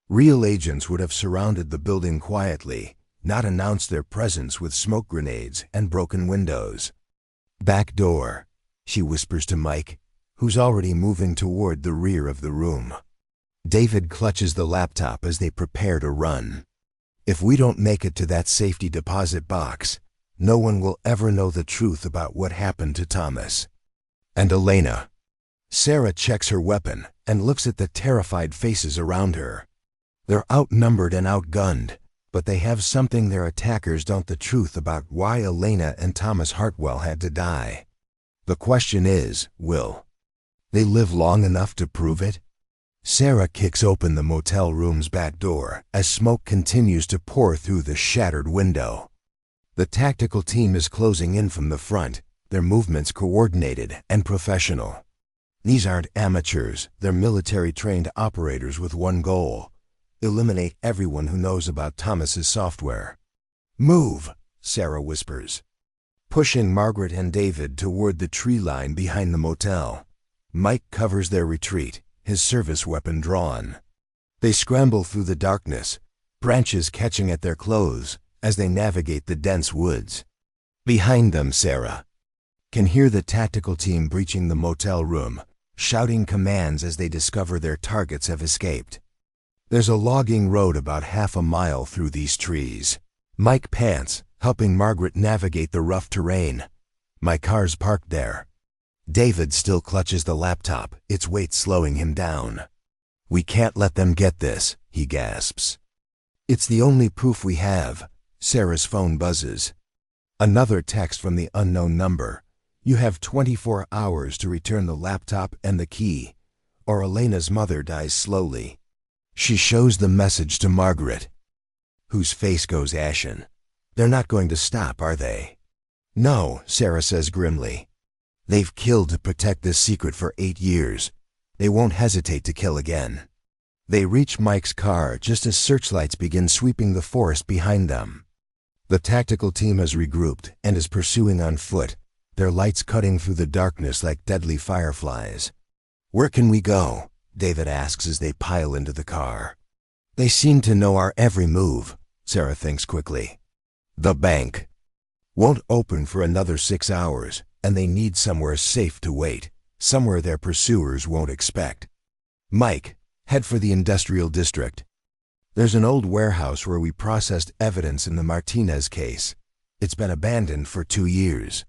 Real agents would have surrounded the building quietly, not announced their presence with smoke grenades and broken windows. Back door, she whispers to Mike, who's already moving toward the rear of the room. David clutches the laptop as they prepare to run. If we don't make it to that safety deposit box, no one will ever know the truth about what happened to Thomas and Elena. Sarah checks her weapon and looks at the terrified faces around her. They're outnumbered and outgunned, But they have something their attackers don't: the truth about why Elena and Thomas Hartwell had to die. The question is, will they live long enough to prove it? Sarah kicks open the motel room's back door as smoke continues to pour through the shattered window. The tactical team is closing in from the front, their movements coordinated and professional. These aren't amateurs, they're military-trained operators with one goal: eliminate everyone who knows about Thomas's software. "Move," Sarah whispers, pushing Margaret and David toward the tree line behind the motel. Mike covers their retreat, his service weapon drawn. They scramble through the darkness, branches catching at their clothes as they navigate the dense woods. Behind them, Sarah can hear the tactical team breaching the motel room, shouting commands as they discover their targets have escaped. There's a logging road about half a mile through these trees. Mike pants, helping Margaret navigate the rough terrain. My car's parked there. David still clutches the laptop, its weight slowing him down. "We can't let them get this," he gasps. "It's the only proof we have." Sarah's phone buzzes. Another text from the unknown number. "You have 24 hours to return the laptop and the key, or Elena's mother dies slowly." She shows the message to Margaret, whose face goes ashen. "They're not going to stop, are they?" "No," Sarah says grimly. "They've killed to protect this secret for 8 years. They won't hesitate to kill again." They reach Mike's car just as searchlights begin sweeping the forest behind them. The tactical team has regrouped and is pursuing on foot, their lights cutting through the darkness like deadly fireflies. "Where can we go?" David asks as they pile into the car. "They seem to know our every move," Sarah thinks quickly. "The bank won't open for another 6 hours, and they need somewhere safe to wait, somewhere their pursuers won't expect." "Mike, head for the industrial district. There's an old warehouse where we processed evidence in the Martinez case. It's been abandoned for 2 years."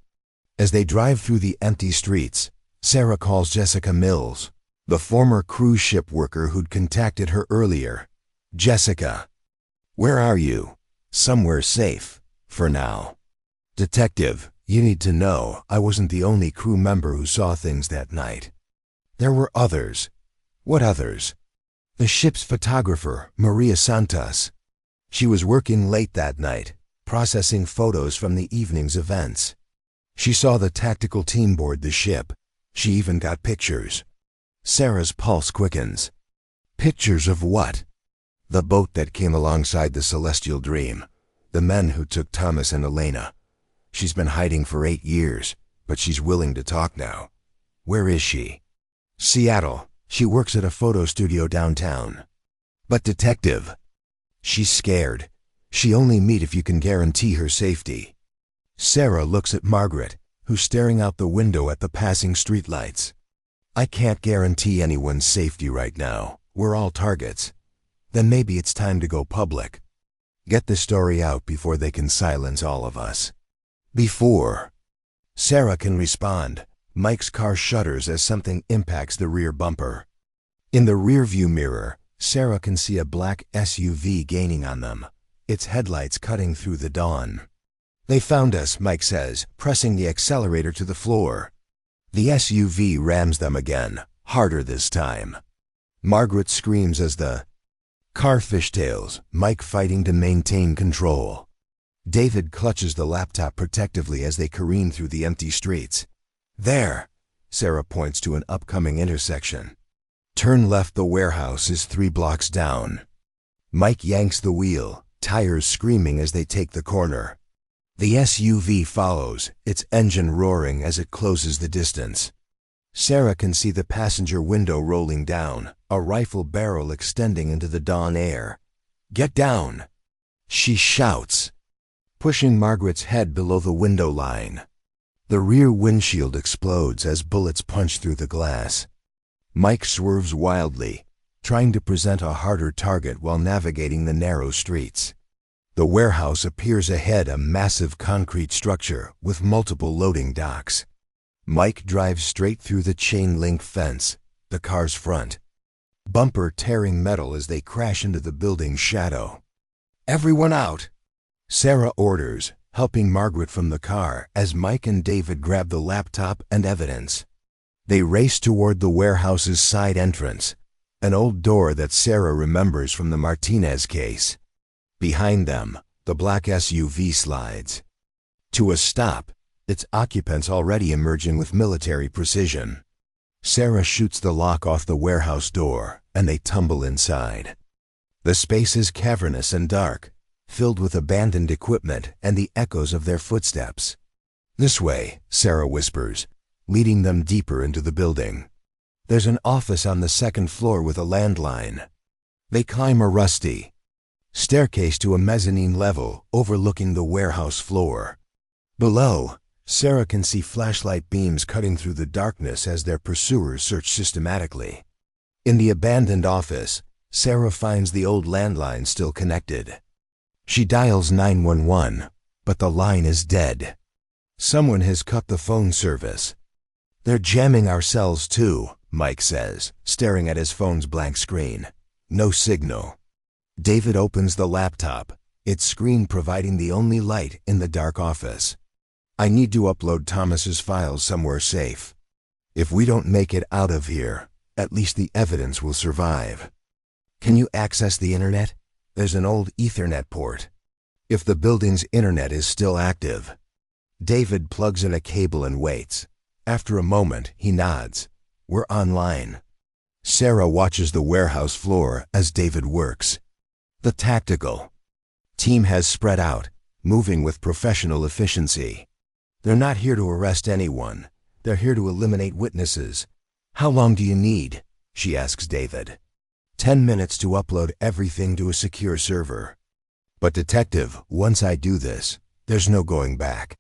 As they drive through the empty streets, Sarah calls Jessica Mills, the former cruise ship worker who'd contacted her earlier. "Jessica, where are you?" "Somewhere safe, for now." "Detective, you need to know I wasn't the only crew member who saw things that night. There were others." "What others?" "The ship's photographer, Maria Santos. She was working late that night, processing photos from the evening's events. She saw the tactical team board the ship. She even got pictures." Sarah's pulse quickens. "Pictures of what?" "The boat that came alongside the Celestial Dream. The men who took Thomas and Elena. She's been hiding for 8 years, but she's willing to talk now." "Where is she?" "Seattle. She works at a photo studio downtown." "But detective." "She's scared. She only meet if you can guarantee her safety." Sarah looks at Margaret, who's staring out the window at the passing streetlights. "I can't guarantee anyone's safety right now. We're all targets." "Then maybe it's time to go public. Get the story out before they can silence all of us." "Before Sarah can respond, Mike's car shudders as something impacts the rear bumper. In the rearview mirror, Sarah can see a black SUV gaining on them, its headlights cutting through the dawn. "They found us," Mike says, pressing the accelerator to the floor. The SUV rams them again, harder this time. Margaret screams as the car fishtails, Mike fighting to maintain control. David clutches the laptop protectively as they careen through the empty streets. "There," Sarah points to an upcoming intersection. "Turn left, the warehouse is 3 blocks down." Mike yanks the wheel, tires screaming as they take the corner. The SUV follows, its engine roaring as it closes the distance. Sarah can see the passenger window rolling down, a rifle barrel extending into the dawn air. "Get down!" she shouts, pushing Margaret's head below the window line. The rear windshield explodes as bullets punch through the glass. Mike swerves wildly, trying to present a harder target while navigating the narrow streets. The warehouse appears ahead, a massive concrete structure with multiple loading docks. Mike drives straight through the chain-link fence, the car's front bumper tearing metal as they crash into the building's shadow. Everyone out! Sarah orders, helping Margaret from the car as Mike and David grab the laptop and evidence. They race toward the warehouse's side entrance, an old door that Sarah remembers from the Martinez case. Behind them, the black SUV slides. To a stop, its occupants already emerging with military precision. Sarah shoots the lock off the warehouse door, and they tumble inside. The space is cavernous and dark, filled with abandoned equipment and the echoes of their footsteps. "This way," Sarah whispers, leading them deeper into the building. There's an office on the second floor with a landline. They climb a rusty staircase to a mezzanine level overlooking the warehouse floor. Below, Sarah can see flashlight beams cutting through the darkness as their pursuers search systematically. In the abandoned office, Sarah finds the old landline still connected. She dials 911, but the line is dead. Someone has cut the phone service. "They're jamming our cells too," Mike says, staring at his phone's blank screen. No signal. David opens the laptop, its screen providing the only light in the dark office. "I need to upload Thomas's files somewhere safe. If we don't make it out of here, at least the evidence will survive." "Can you access the internet?" "There's an old Ethernet port. If the building's internet is still active." David plugs in a cable and waits. After a moment, he nods. "We're online." Sarah watches the warehouse floor as David works. The tactical team has spread out, moving with professional efficiency. They're not here to arrest anyone. They're here to eliminate witnesses. "How long do you need?" she asks David. 10 minutes to upload everything to a secure server. "But detective, once I do this, there's no going back.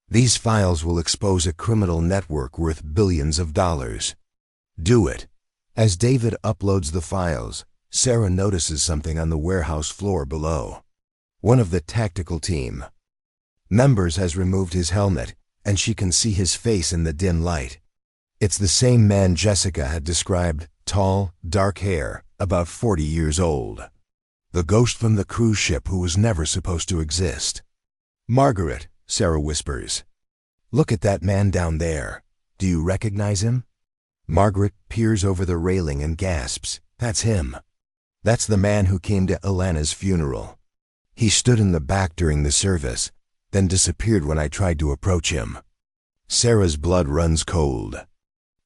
These files will expose a criminal network worth billions of dollars." "Do it." As David uploads the files, Sarah notices something on the warehouse floor below. One of the tactical team members has removed his helmet, and she can see his face in the dim light. It's the same man Jessica had described, tall, dark hair, about 40 years old. The ghost from the cruise ship who was never supposed to exist. "Margaret," Sarah whispers. "Look at that man down there. Do you recognize him?" Margaret peers over the railing and gasps. "That's him. That's the man who came to Alana's funeral. He stood in the back during the service, then disappeared when I tried to approach him." Sarah's blood runs cold.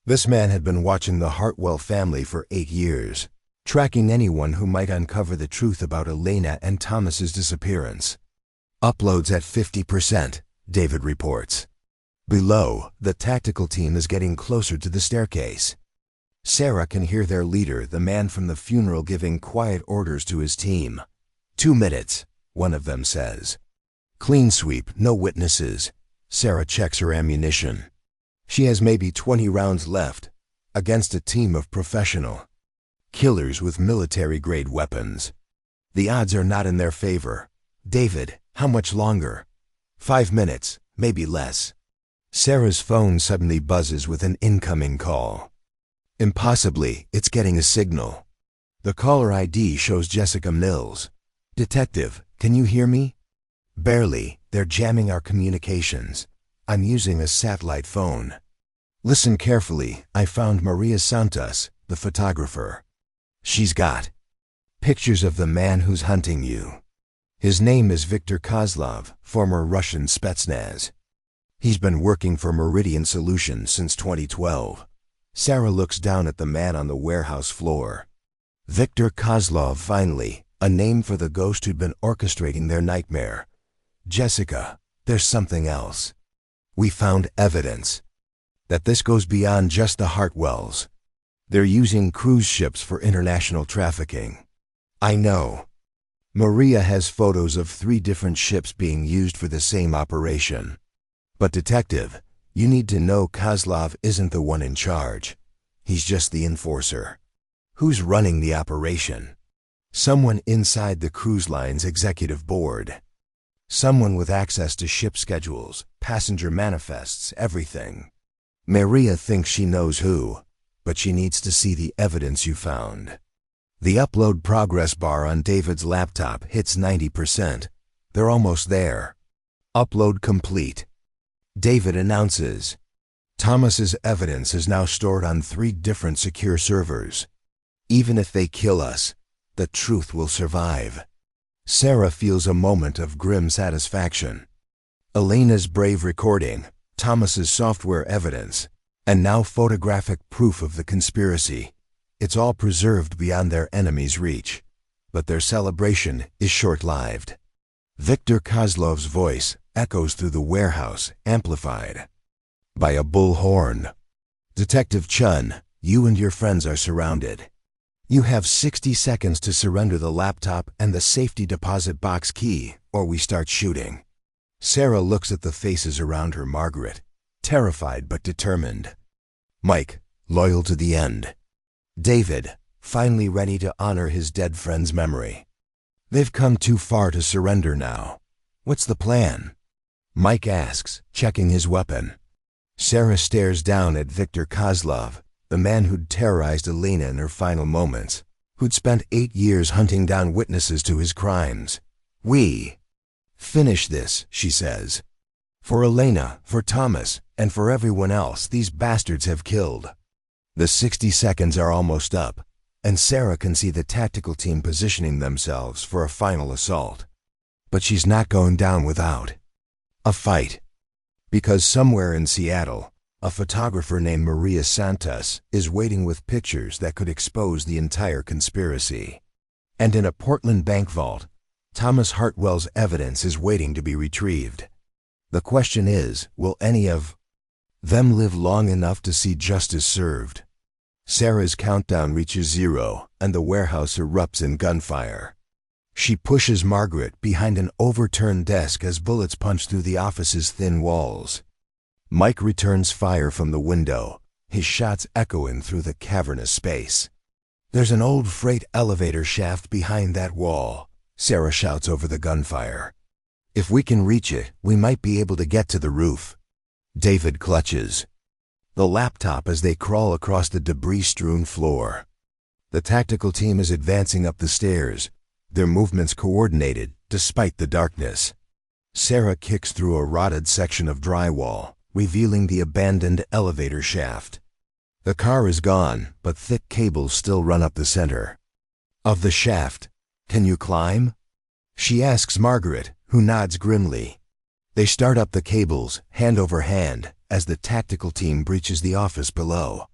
This man had been watching the Hartwell family for 8 years, tracking anyone who might uncover the truth about Elena and Thomas's disappearance. "Uploads at 50%, David reports. Below, the tactical team is getting closer to the staircase. Sarah can hear their leader, the man from the funeral, giving quiet orders to his team. 2 minutes, one of them says. "Clean sweep, no witnesses." Sarah checks her ammunition. She has maybe 20 rounds left, against a team of professional killers with military-grade weapons. The odds are not in their favor. "David, how much longer?" 5 minutes, maybe less. Sarah's phone suddenly buzzes with an incoming call. Impossibly, it's getting a signal. The caller ID shows Jessica Mills. "Detective, can you hear me?" "Barely. They're jamming our communications. I'm using a satellite phone." "Listen carefully. I found Maria Santos, the photographer. She's got pictures of the man who's hunting you. His name is Viktor Kozlov, former Russian Spetsnaz. He's been working for Meridian Solutions since 2012. Sarah looks down at the man on the warehouse floor. Viktor Kozlov, finally, a name for the ghost who'd been orchestrating their nightmare. "Jessica, there's something else. We found evidence that this goes beyond just the Hartwells. They're using cruise ships for international trafficking." "I know." Maria has photos of 3 different ships being used for the same operation. "But detective, you need to know Kozlov isn't the one in charge. He's just the enforcer." "Who's running the operation?" "Someone inside the cruise line's executive board. Someone with access to ship schedules, passenger manifests, everything. Maria thinks she knows who, but she needs to see the evidence you found." The upload progress bar on David's laptop hits 90%. They're almost there. Upload complete. David announces. Thomas's evidence is now stored on 3 different secure servers. Even if they kill us, the truth will survive. Sarah feels a moment of grim satisfaction. Elena's brave recording, Thomas's software evidence, and now photographic proof of the conspiracy. It's all preserved beyond their enemies' reach. But their celebration is short-lived. Viktor Kozlov's voice echoes through the warehouse, amplified by a bullhorn. Detective Chun, you and your friends are surrounded. You have 60 seconds to surrender the laptop and the safety deposit box key, or we start shooting. Sarah looks at the faces around her. Margaret, terrified but determined. Mike, loyal to the end. David, finally ready to honor his dead friend's memory. They've come too far to surrender now. What's the plan? Mike asks, checking his weapon. Sarah stares down at Viktor Kozlov, the man who'd terrorized Elena in her final moments, who'd spent 8 years hunting down witnesses to his crimes. We finish this, she says. For Elena, for Thomas, and for everyone else these bastards have killed. The 60 seconds are almost up, and Sarah can see the tactical team positioning themselves for a final assault. But she's not going down without a fight. Because somewhere in Seattle, a photographer named Maria Santos is waiting with pictures that could expose the entire conspiracy. And in a Portland bank vault, Thomas Hartwell's evidence is waiting to be retrieved. The question is, will any of them live long enough to see justice served? Sarah's countdown reaches 0, and the warehouse erupts in gunfire. She pushes Margaret behind an overturned desk as bullets punch through the office's thin walls. Mike returns fire from the window, his shots echoing through the cavernous space. There's an old freight elevator shaft behind that wall, Sarah shouts over the gunfire. If we can reach it, we might be able to get to the roof. David clutches the laptop as they crawl across the debris-strewn floor. The tactical team is advancing up the stairs, their movements coordinated despite the darkness. Sarah kicks through a rotted section of drywall, revealing the abandoned elevator shaft. The car is gone, but thick cables still run up the center of the shaft. Can you climb? She asks Margaret, who nods grimly. They start up the cables, hand over hand, as the tactical team breaches the office below.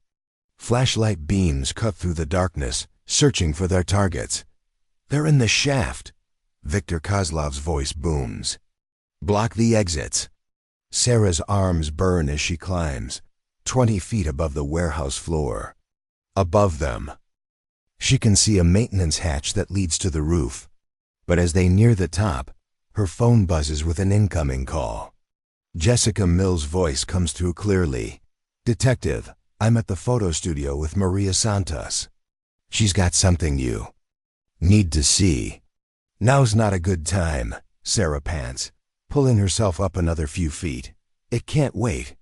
Flashlight beams cut through the darkness, searching for their targets. They're in the shaft. Viktor Kozlov's voice booms. Block the exits. Sarah's arms burn as she climbs, 20 feet above the warehouse floor. Above them, she can see a maintenance hatch that leads to the roof. But as they near the top, her phone buzzes with an incoming call. Jessica Mill's voice comes through clearly. Detective, I'm at the photo studio with Maria Santos. She's got something you need to see. Now's not a good time, Sarah pants, pulling herself up another few feet. It can't wait.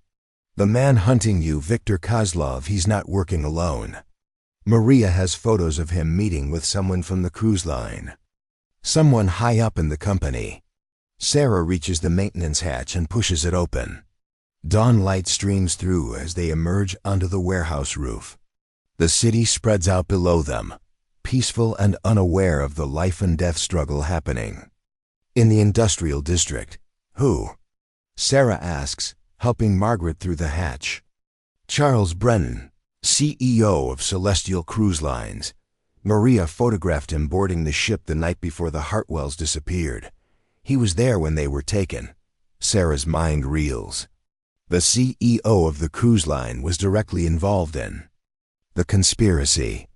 The man hunting you, Viktor Kozlov, he's not working alone. Maria has photos of him meeting with someone from the cruise line. Someone high up in the company. Sarah reaches the maintenance hatch and pushes it open. Dawn light streams through as they emerge onto the warehouse roof. The city spreads out below them, peaceful and unaware of the life and death struggle happening. In the industrial district, who? Sarah asks, helping Margaret through the hatch. Charles Brennan, CEO of Celestial Cruise Lines. Maria photographed him boarding the ship the night before the Hartwells disappeared. He was there when they were taken. Sarah's mind reels. The CEO of the cruise line was directly involved in the conspiracy.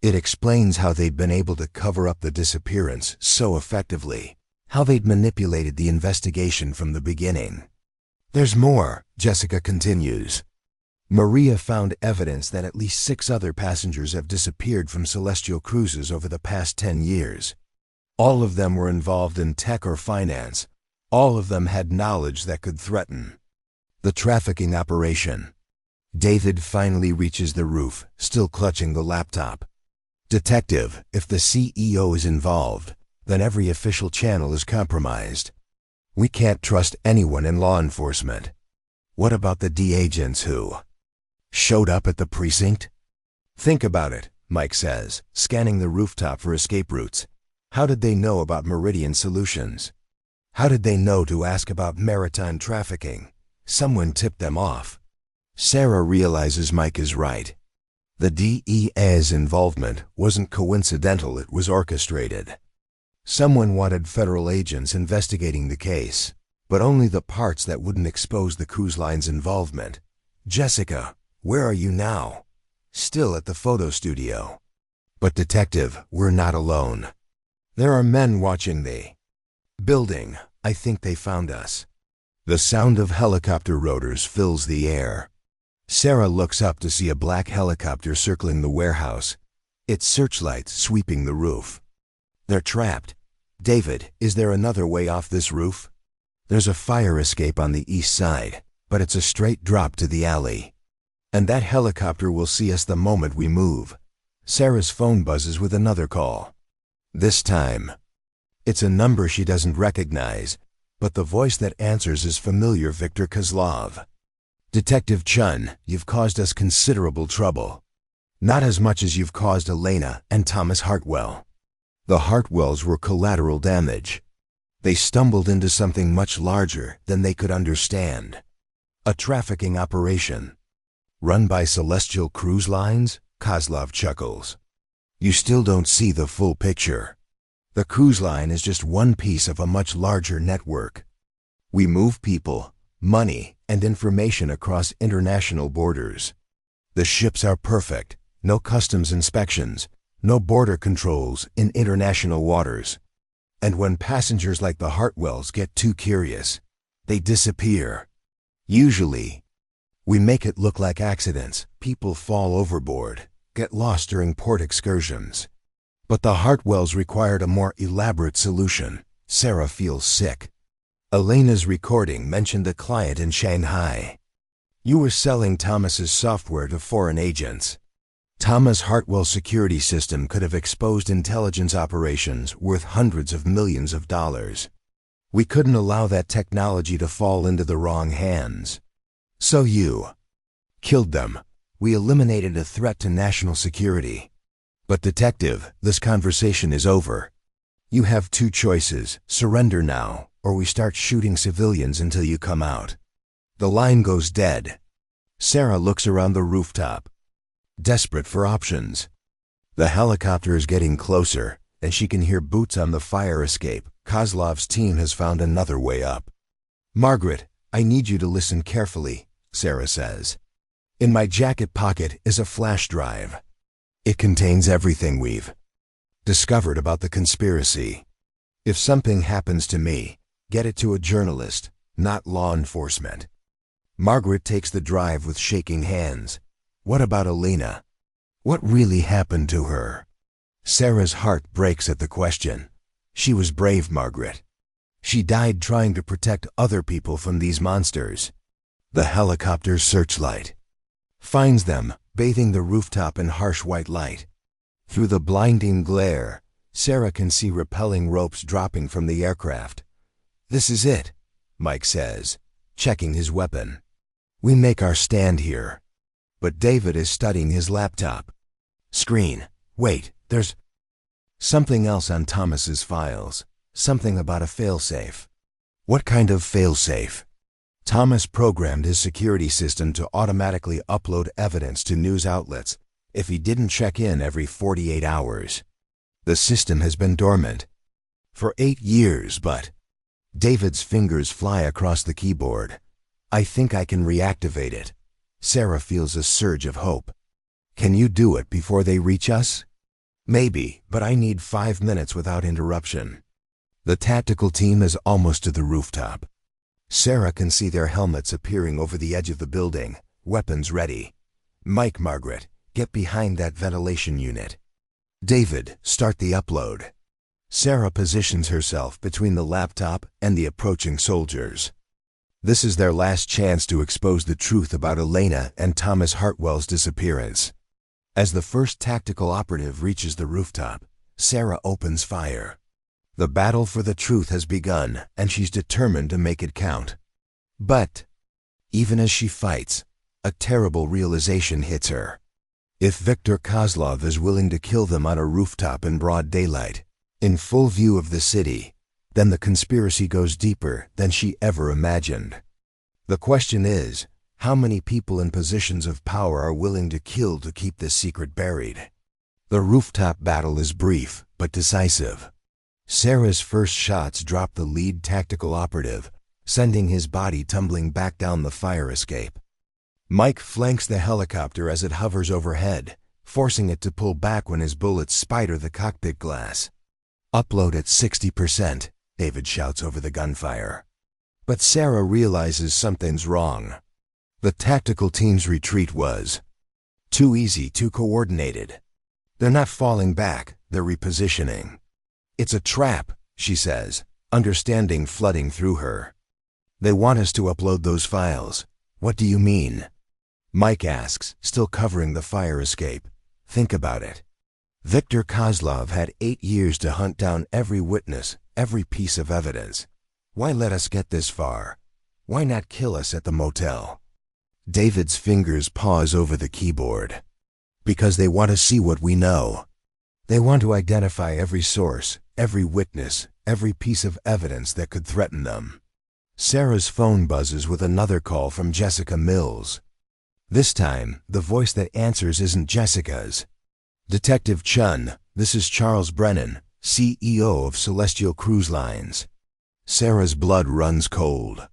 It explains how they'd been able to cover up the disappearance so effectively, how they'd manipulated the investigation from the beginning. There's more, Jessica continues. Maria found evidence that at least 6 other passengers have disappeared from Celestial Cruises over the past 10 years. All of them were involved in tech or finance. All of them had knowledge that could threaten the trafficking operation. David finally reaches the roof, still clutching the laptop. Detective, if the CEO is involved, then every official channel is compromised. We can't trust anyone in law enforcement. What about the D agents who showed up at the precinct? Think about it, Mike says, scanning the rooftop for escape routes. How did they know about Meridian Solutions? How did they know to ask about maritime trafficking? Someone tipped them off. Sarah realizes Mike is right. The DEA's involvement wasn't coincidental, it was orchestrated. Someone wanted federal agents investigating the case, but only the parts that wouldn't expose the cruise line's involvement. Jessica, where are you now? Still at the photo studio. But detective, we're not alone. There are men watching the building. I think they found us. The sound of helicopter rotors fills the air. Sarah looks up to see a black helicopter circling the warehouse, its searchlights sweeping the roof. They're trapped. David, is there another way off this roof? There's a fire escape on the east side, but it's a straight drop to the alley. And that helicopter will see us the moment we move. Sarah's phone buzzes with another call. This time, it's a number she doesn't recognize, but the voice that answers is familiar: Victor Kozlov. Detective Chun, you've caused us considerable trouble. Not as much as you've caused Elena and Thomas Hartwell. The Hartwells were collateral damage. They stumbled into something much larger than they could understand. A trafficking operation. Run by Celestial Cruise Lines? Kozlov chuckles. You still don't see the full picture. The cruise line is just one piece of a much larger network. We move people, money, and information across international borders. The ships are perfect. No customs inspections, no border controls in international waters. And when passengers like the Hartwells get too curious, they disappear. Usually, we make it look like accidents. People fall overboard, get lost during port excursions. But the Hartwells required a more elaborate solution. Sarah feels sick. Elena's recording mentioned a client in Shanghai. You were selling Thomas's software to foreign agents. Thomas Hartwell's security system could have exposed intelligence operations worth hundreds of millions of dollars. We couldn't allow that technology to fall into the wrong hands. So you killed them. We eliminated a threat to national security. But detective, this conversation is over. You have two choices: surrender now, or we start shooting civilians until you come out. The line goes dead. Sarah looks around the rooftop, desperate for options. The helicopter is getting closer, and she can hear boots on the fire escape. Kozlov's team has found another way up. Margaret, I need you to listen carefully, Sarah says. In my jacket pocket is a flash drive. It contains everything we've discovered about the conspiracy. If something happens to me, get it to a journalist, not law enforcement. Margaret takes the drive with shaking hands. What about Elena? What really happened to her? Sarah's heart breaks at the question. She was brave, Margaret. She died trying to protect other people from these monsters. The helicopter's searchlight finds them, bathing the rooftop in harsh white light. Through the blinding glare, Sarah can see rappelling ropes dropping from the aircraft. This is it, Mike says, checking his weapon. We make our stand here. But David is studying his laptop. Screen. Wait, there's something else on Thomas's files. Something about a failsafe. What kind of failsafe? Thomas programmed his security system to automatically upload evidence to news outlets if he didn't check in every 48 hours. The system has been dormant for 8 years, but David's fingers fly across the keyboard. I think I can reactivate it. Sarah feels a surge of hope. Can you do it before they reach us? Maybe, but I need 5 minutes without interruption. The tactical team is almost to the rooftop. Sarah can see their helmets appearing over the edge of the building, weapons ready. Mike, Margaret, get behind that ventilation unit. David, start the upload. Sarah positions herself between the laptop and the approaching soldiers. This is their last chance to expose the truth about Elena and Thomas Hartwell's disappearance. As the first tactical operative reaches the rooftop, Sarah opens fire. The battle for the truth has begun, and she's determined to make it count. But even as she fights, a terrible realization hits her. If Viktor Kozlov is willing to kill them on a rooftop in broad daylight, in full view of the city, then the conspiracy goes deeper than she ever imagined. The question is, how many people in positions of power are willing to kill to keep this secret buried? The rooftop battle is brief, but decisive. Sarah's first shots drop the lead tactical operative, sending his body tumbling back down the fire escape. Mike flanks the helicopter as it hovers overhead, forcing it to pull back when his bullets spider the cockpit glass. "Upload at 60%, David shouts over the gunfire. But Sarah realizes something's wrong. The tactical team's retreat was too easy, too coordinated. They're not falling back, they're repositioning. It's a trap, she says, understanding flooding through her. They want us to upload those files. What do you mean? Mike asks, still covering the fire escape. Think about it. Viktor Kozlov had 8 years to hunt down every witness, every piece of evidence. Why let us get this far? Why not kill us at the motel? David's fingers pause over the keyboard. Because they want to see what we know. They want to identify every source, every witness, every piece of evidence that could threaten them. Sarah's phone buzzes with another call from Jessica Mills. This time, the voice that answers isn't Jessica's. Detective Chun, this is Charles Brennan, CEO of Celestial Cruise Lines. Sarah's blood runs cold.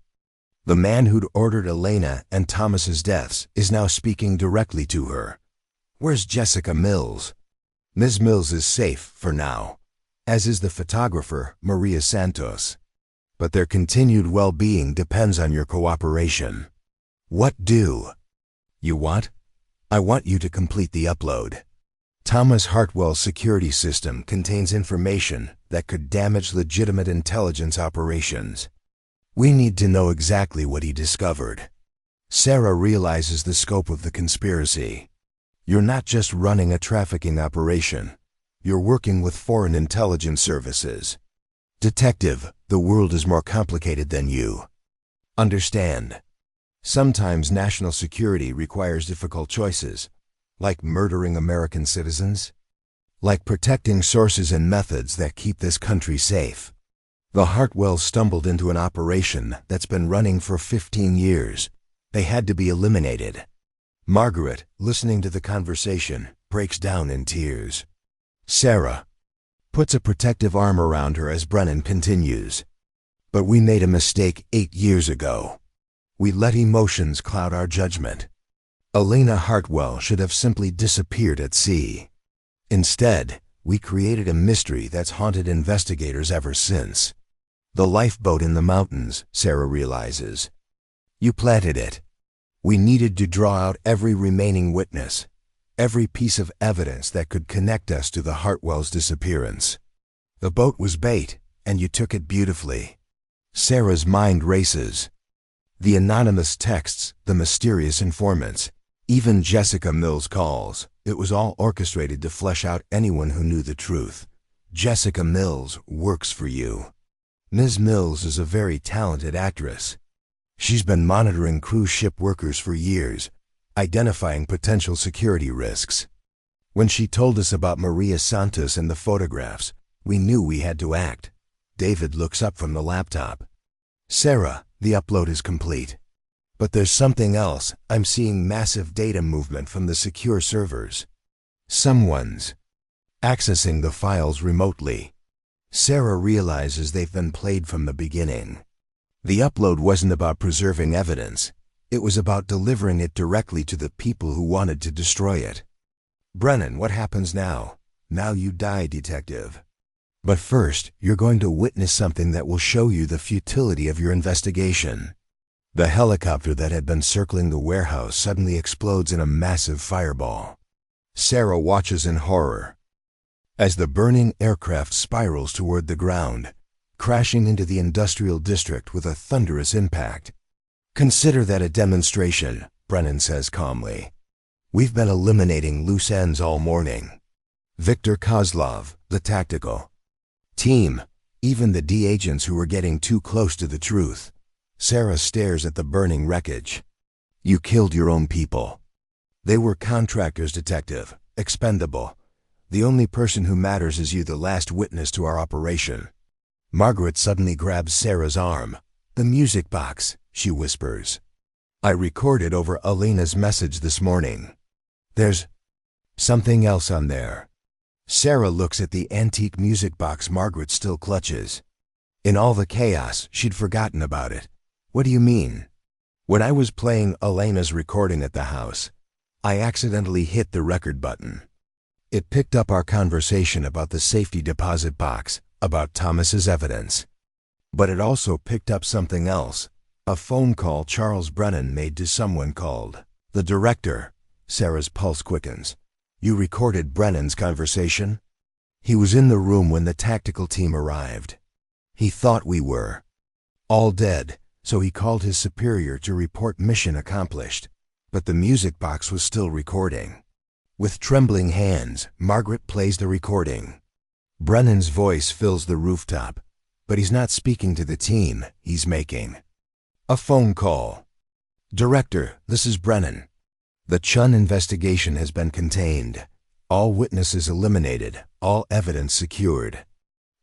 The man who'd ordered Elena and Thomas's deaths is now speaking directly to her. Where's Jessica Mills? Ms. Mills is safe for now, as is the photographer, Maria Santos. But their continued well-being depends on your cooperation. What do? You want? I want you to complete the upload. Thomas Hartwell's security system contains information that could damage legitimate intelligence operations. We need to know exactly what he discovered. Sarah realizes the scope of the conspiracy. You're not just running a trafficking operation. You're working with foreign intelligence services. Detective, the world is more complicated than you understand. Sometimes national security requires difficult choices, like murdering American citizens, like protecting sources and methods that keep this country safe. The Hartwells stumbled into an operation that's been running for 15 years. They had to be eliminated. Margaret, listening to the conversation, breaks down in tears. Sarah puts a protective arm around her as Brennan continues. But we made a mistake 8 years ago. We let emotions cloud our judgment. Elena Hartwell should have simply disappeared at sea. Instead, we created a mystery that's haunted investigators ever since. The lifeboat in the mountains, Sarah realizes. You planted it. We needed to draw out every remaining witness, every piece of evidence that could connect us to the Hartwells' disappearance. The boat was bait, and you took it beautifully. Sarah's mind races. The anonymous texts, the mysterious informants, even Jessica Mills' calls, it was all orchestrated to flesh out anyone who knew the truth. Jessica Mills works for you. Ms. Mills is a very talented actress. She's been monitoring cruise ship workers for years, identifying potential security risks. When she told us about Maria Santos and the photographs, we knew we had to act. David looks up from the laptop. Sarah, the upload is complete. But there's something else. I'm seeing massive data movement from the secure servers. Someone's accessing the files remotely. Sarah realizes they've been played from the beginning. The upload wasn't about preserving evidence. It was about delivering it directly to the people who wanted to destroy it. Brennan, what happens now? Now you die, detective. But first, you're going to witness something that will show you the futility of your investigation. The helicopter that had been circling the warehouse suddenly explodes in a massive fireball. Sarah watches in horror as the burning aircraft spirals toward the ground, crashing into the industrial district with a thunderous impact. Consider that a demonstration, Brennan says calmly. We've been eliminating loose ends all morning. Viktor Kozlov, the tactical team, even the D agents who were getting too close to the truth. Sarah stares at the burning wreckage. You killed your own people. They were contractors, detective, expendable. The only person who matters is you, the last witness to our operation. Margaret suddenly grabs Sarah's arm. The music box, she whispers. I recorded over Elena's message this morning. There's something else on there. Sarah looks at the antique music box Margaret still clutches. In all the chaos, she'd forgotten about it. What do you mean? When I was playing Elena's recording at the house, I accidentally hit the record button. It picked up our conversation about the safety deposit box, about Thomas's evidence. But it also picked up something else, a phone call Charles Brennan made to someone called the director. Sarah's pulse quickens. You recorded Brennan's conversation? He was in the room when the tactical team arrived. He thought we were all dead, so he called his superior to report mission accomplished. But the music box was still recording. With trembling hands, Margaret plays the recording. Brennan's voice fills the rooftop, but he's not speaking to the team, he's making a phone call. Director, this is Brennan. The Chun investigation has been contained. All witnesses eliminated, all evidence secured.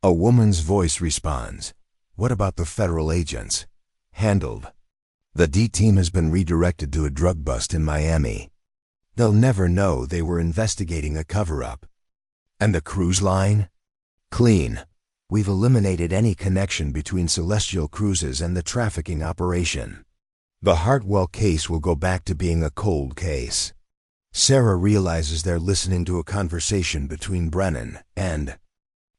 A woman's voice responds. What about the federal agents? Handled. The D team has been redirected to a drug bust in Miami. They'll never know they were investigating a cover-up. And the cruise line? Clean. We've eliminated any connection between Celestial Cruises and the trafficking operation. The Hartwell case will go back to being a cold case. Sarah realizes they're listening to a conversation between Brennan and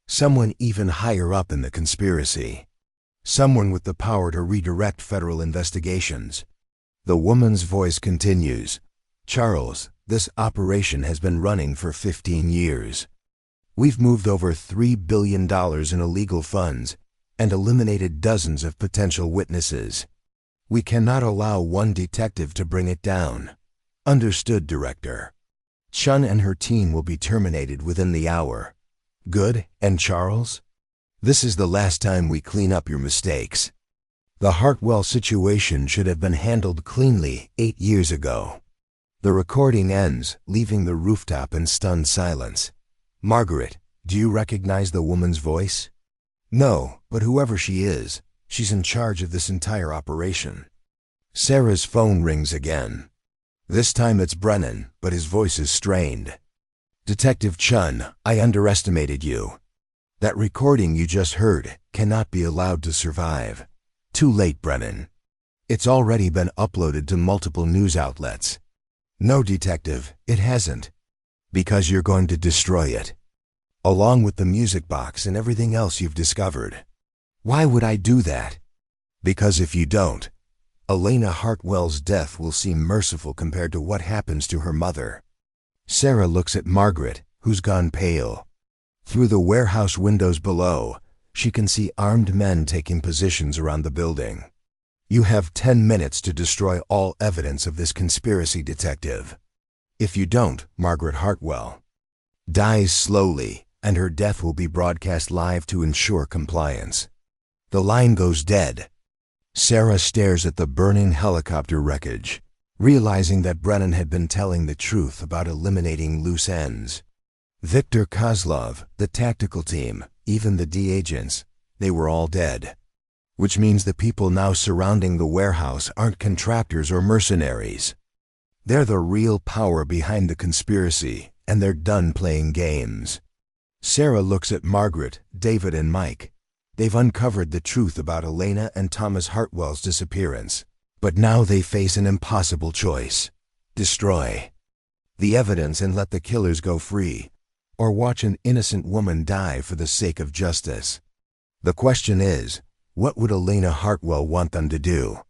someone even higher up in the conspiracy. Someone with the power to redirect federal investigations. The woman's voice continues. Charles, this operation has been running for 15 years. We've moved over $3 billion in illegal funds and eliminated dozens of potential witnesses. We cannot allow one detective to bring it down. Understood, Director. Chun and her team will be terminated within the hour. Good, and Charles? This is the last time we clean up your mistakes. The Hartwell situation should have been handled cleanly 8 years ago. The recording ends, leaving the rooftop in stunned silence. Margaret, do you recognize the woman's voice? No, but whoever she is, she's in charge of this entire operation. Sarah's phone rings again. This time it's Brennan, but his voice is strained. Detective Chun, I underestimated you. That recording you just heard cannot be allowed to survive. Too late, Brennan. It's already been uploaded to multiple news outlets. No, Detective, it hasn't. Because you're going to destroy it. Along with the music box and everything else you've discovered. Why would I do that? Because if you don't, Elena Hartwell's death will seem merciful compared to what happens to her mother. Sarah looks at Margaret, who's gone pale. Through the warehouse windows below, she can see armed men taking positions around the building. You have 10 minutes to destroy all evidence of this conspiracy, Detective. If you don't, Margaret Hartwell dies slowly, and her death will be broadcast live to ensure compliance. The line goes dead. Sarah stares at the burning helicopter wreckage, realizing that Brennan had been telling the truth about eliminating loose ends. Viktor Kozlov, the tactical team, even the D agents, they were all dead. Which means the people now surrounding the warehouse aren't contractors or mercenaries. They're the real power behind the conspiracy, and they're done playing games. Sarah looks at Margaret, David, and Mike. They've uncovered the truth about Elena and Thomas Hartwell's disappearance. But now they face an impossible choice. Destroy the evidence and let the killers go free, or watch an innocent woman die for the sake of justice. The question is, what would Elena Hartwell want them to do?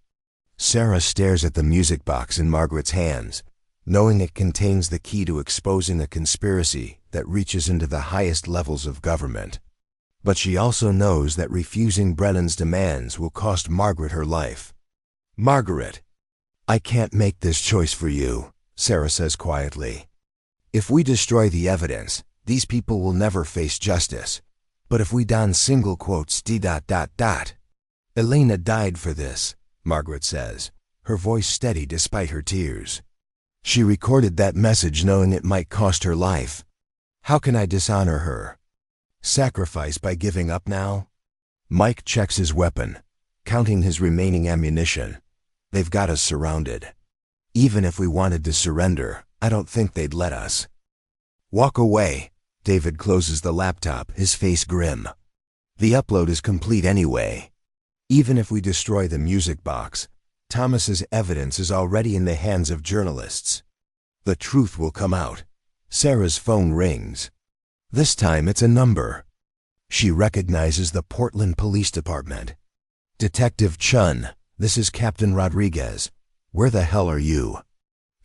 Sarah stares at the music box in Margaret's hands, knowing it contains the key to exposing a conspiracy that reaches into the highest levels of government. But she also knows that refusing Brennan's demands will cost Margaret her life. Margaret, I can't make this choice for you. Sarah says quietly. If we destroy the evidence, these people will never face justice. But if we don single quotes d. Elena died for this, Margaret says, her voice steady despite her tears. She recorded that message knowing it might cost her life. How can I dishonor her? Sacrifice by giving up now? Mike checks his weapon, counting his remaining ammunition. They've got us surrounded. Even if we wanted to surrender, I don't think they'd let us. Walk away. David closes the laptop, his face grim. The upload is complete anyway. Even if we destroy the music box, Thomas's evidence is already in the hands of journalists. The truth will come out. Sarah's phone rings. This time it's a number. She recognizes the Portland Police Department. Detective Chun, this is Captain Rodriguez. Where the hell are you?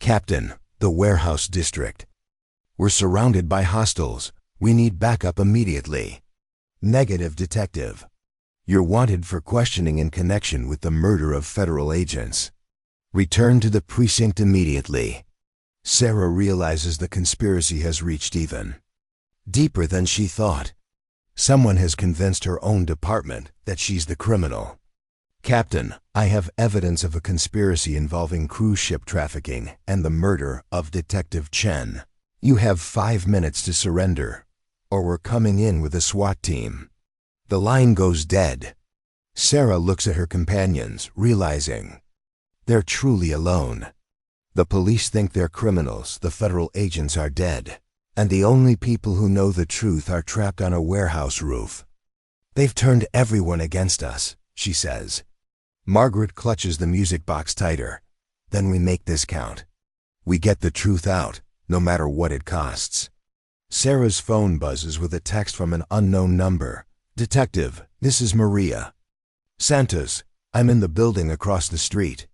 Captain, the warehouse district. We're surrounded by hostiles. We need backup immediately. Negative, detective. You're wanted for questioning in connection with the murder of federal agents. Return to the precinct immediately. Sarah realizes the conspiracy has reached even deeper than she thought. Someone has convinced her own department that she's the criminal. Captain, I have evidence of a conspiracy involving cruise ship trafficking and the murder of Detective Chen. You have 5 minutes to surrender, or we're coming in with a SWAT team. The line goes dead. Sarah looks at her companions, realizing they're truly alone. The police think they're criminals, the federal agents are dead, and the only people who know the truth are trapped on a warehouse roof. They've turned everyone against us, she says. Margaret clutches the music box tighter. Then we make this count. We get the truth out, no matter what it costs. Sarah's phone buzzes with a text from an unknown number. Detective, this is Maria. Santos, I'm in the building across the street.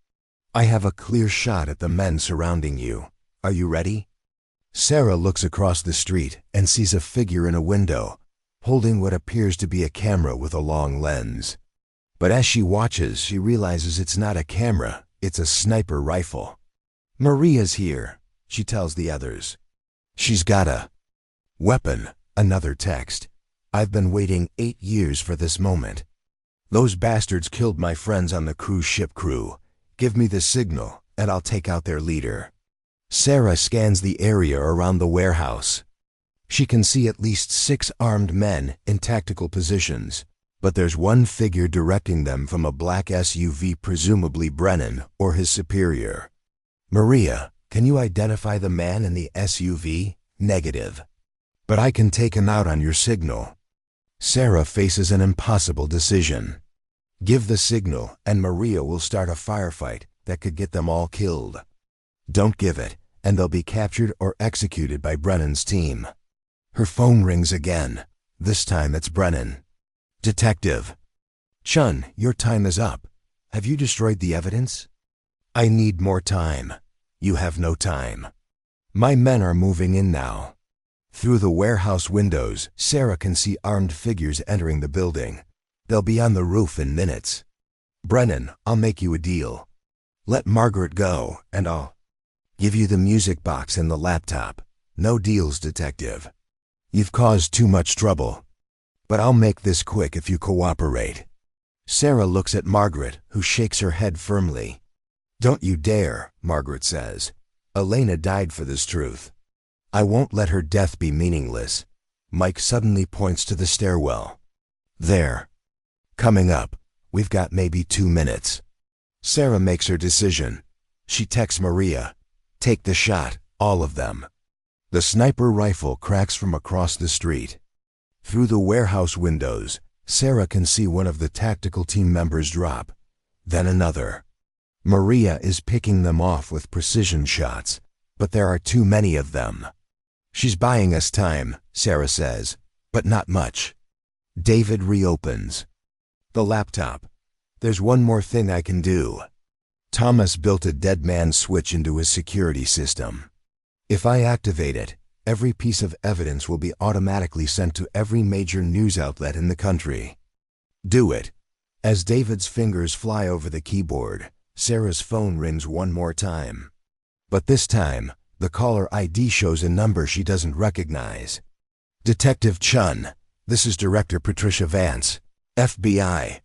I have a clear shot at the men surrounding you. Are you ready? Sarah looks across the street and sees a figure in a window, holding what appears to be a camera with a long lens. But as she watches, she realizes it's not a camera, it's a sniper rifle. Maria's here, she tells the others. She's got a weapon, another text. I've been waiting 8 years for this moment. Those bastards killed my friends on the cruise ship crew. Give me the signal, and I'll take out their leader. Sarah scans the area around the warehouse. She can see at least 6 armed men in tactical positions, but there's one figure directing them from a black SUV, presumably Brennan or his superior. Maria, can you identify the man in the SUV? Negative. But I can take him out on your signal. Sarah faces an impossible decision. Give the signal and Maria will start a firefight that could get them all killed. Don't give it, and they'll be captured or executed by Brennan's team. Her phone rings again. This time it's Brennan. Detective. Chun, your time is up. Have you destroyed the evidence? I need more time. You have no time. My men are moving in now. Through the warehouse windows, Sarah can see armed figures entering the building. They'll be on the roof in minutes. Brennan, I'll make you a deal. Let Margaret go, and I'll give you the music box and the laptop. No deals, detective. You've caused too much trouble. But I'll make this quick if you cooperate. Sarah looks at Margaret, who shakes her head firmly. Don't you dare, Margaret says. Elena died for this truth. I won't let her death be meaningless. Mike suddenly points to the stairwell. There. Coming up. We've got maybe 2 minutes. Sarah makes her decision. She texts Maria. Take the shot, all of them. The sniper rifle cracks from across the street. Through the warehouse windows, Sarah can see one of the tactical team members drop. Then another. Maria is picking them off with precision shots, but there are too many of them. She's buying us time, Sarah says, but not much. David reopens the laptop. There's one more thing I can do. Thomas built a dead man switch into his security system. If I activate it, every piece of evidence will be automatically sent to every major news outlet in the country. Do it. As David's fingers fly over the keyboard, Sarah's phone rings one more time. But this time, the caller ID shows a number she doesn't recognize. Detective Chun, this is Director Patricia Vance, FBI.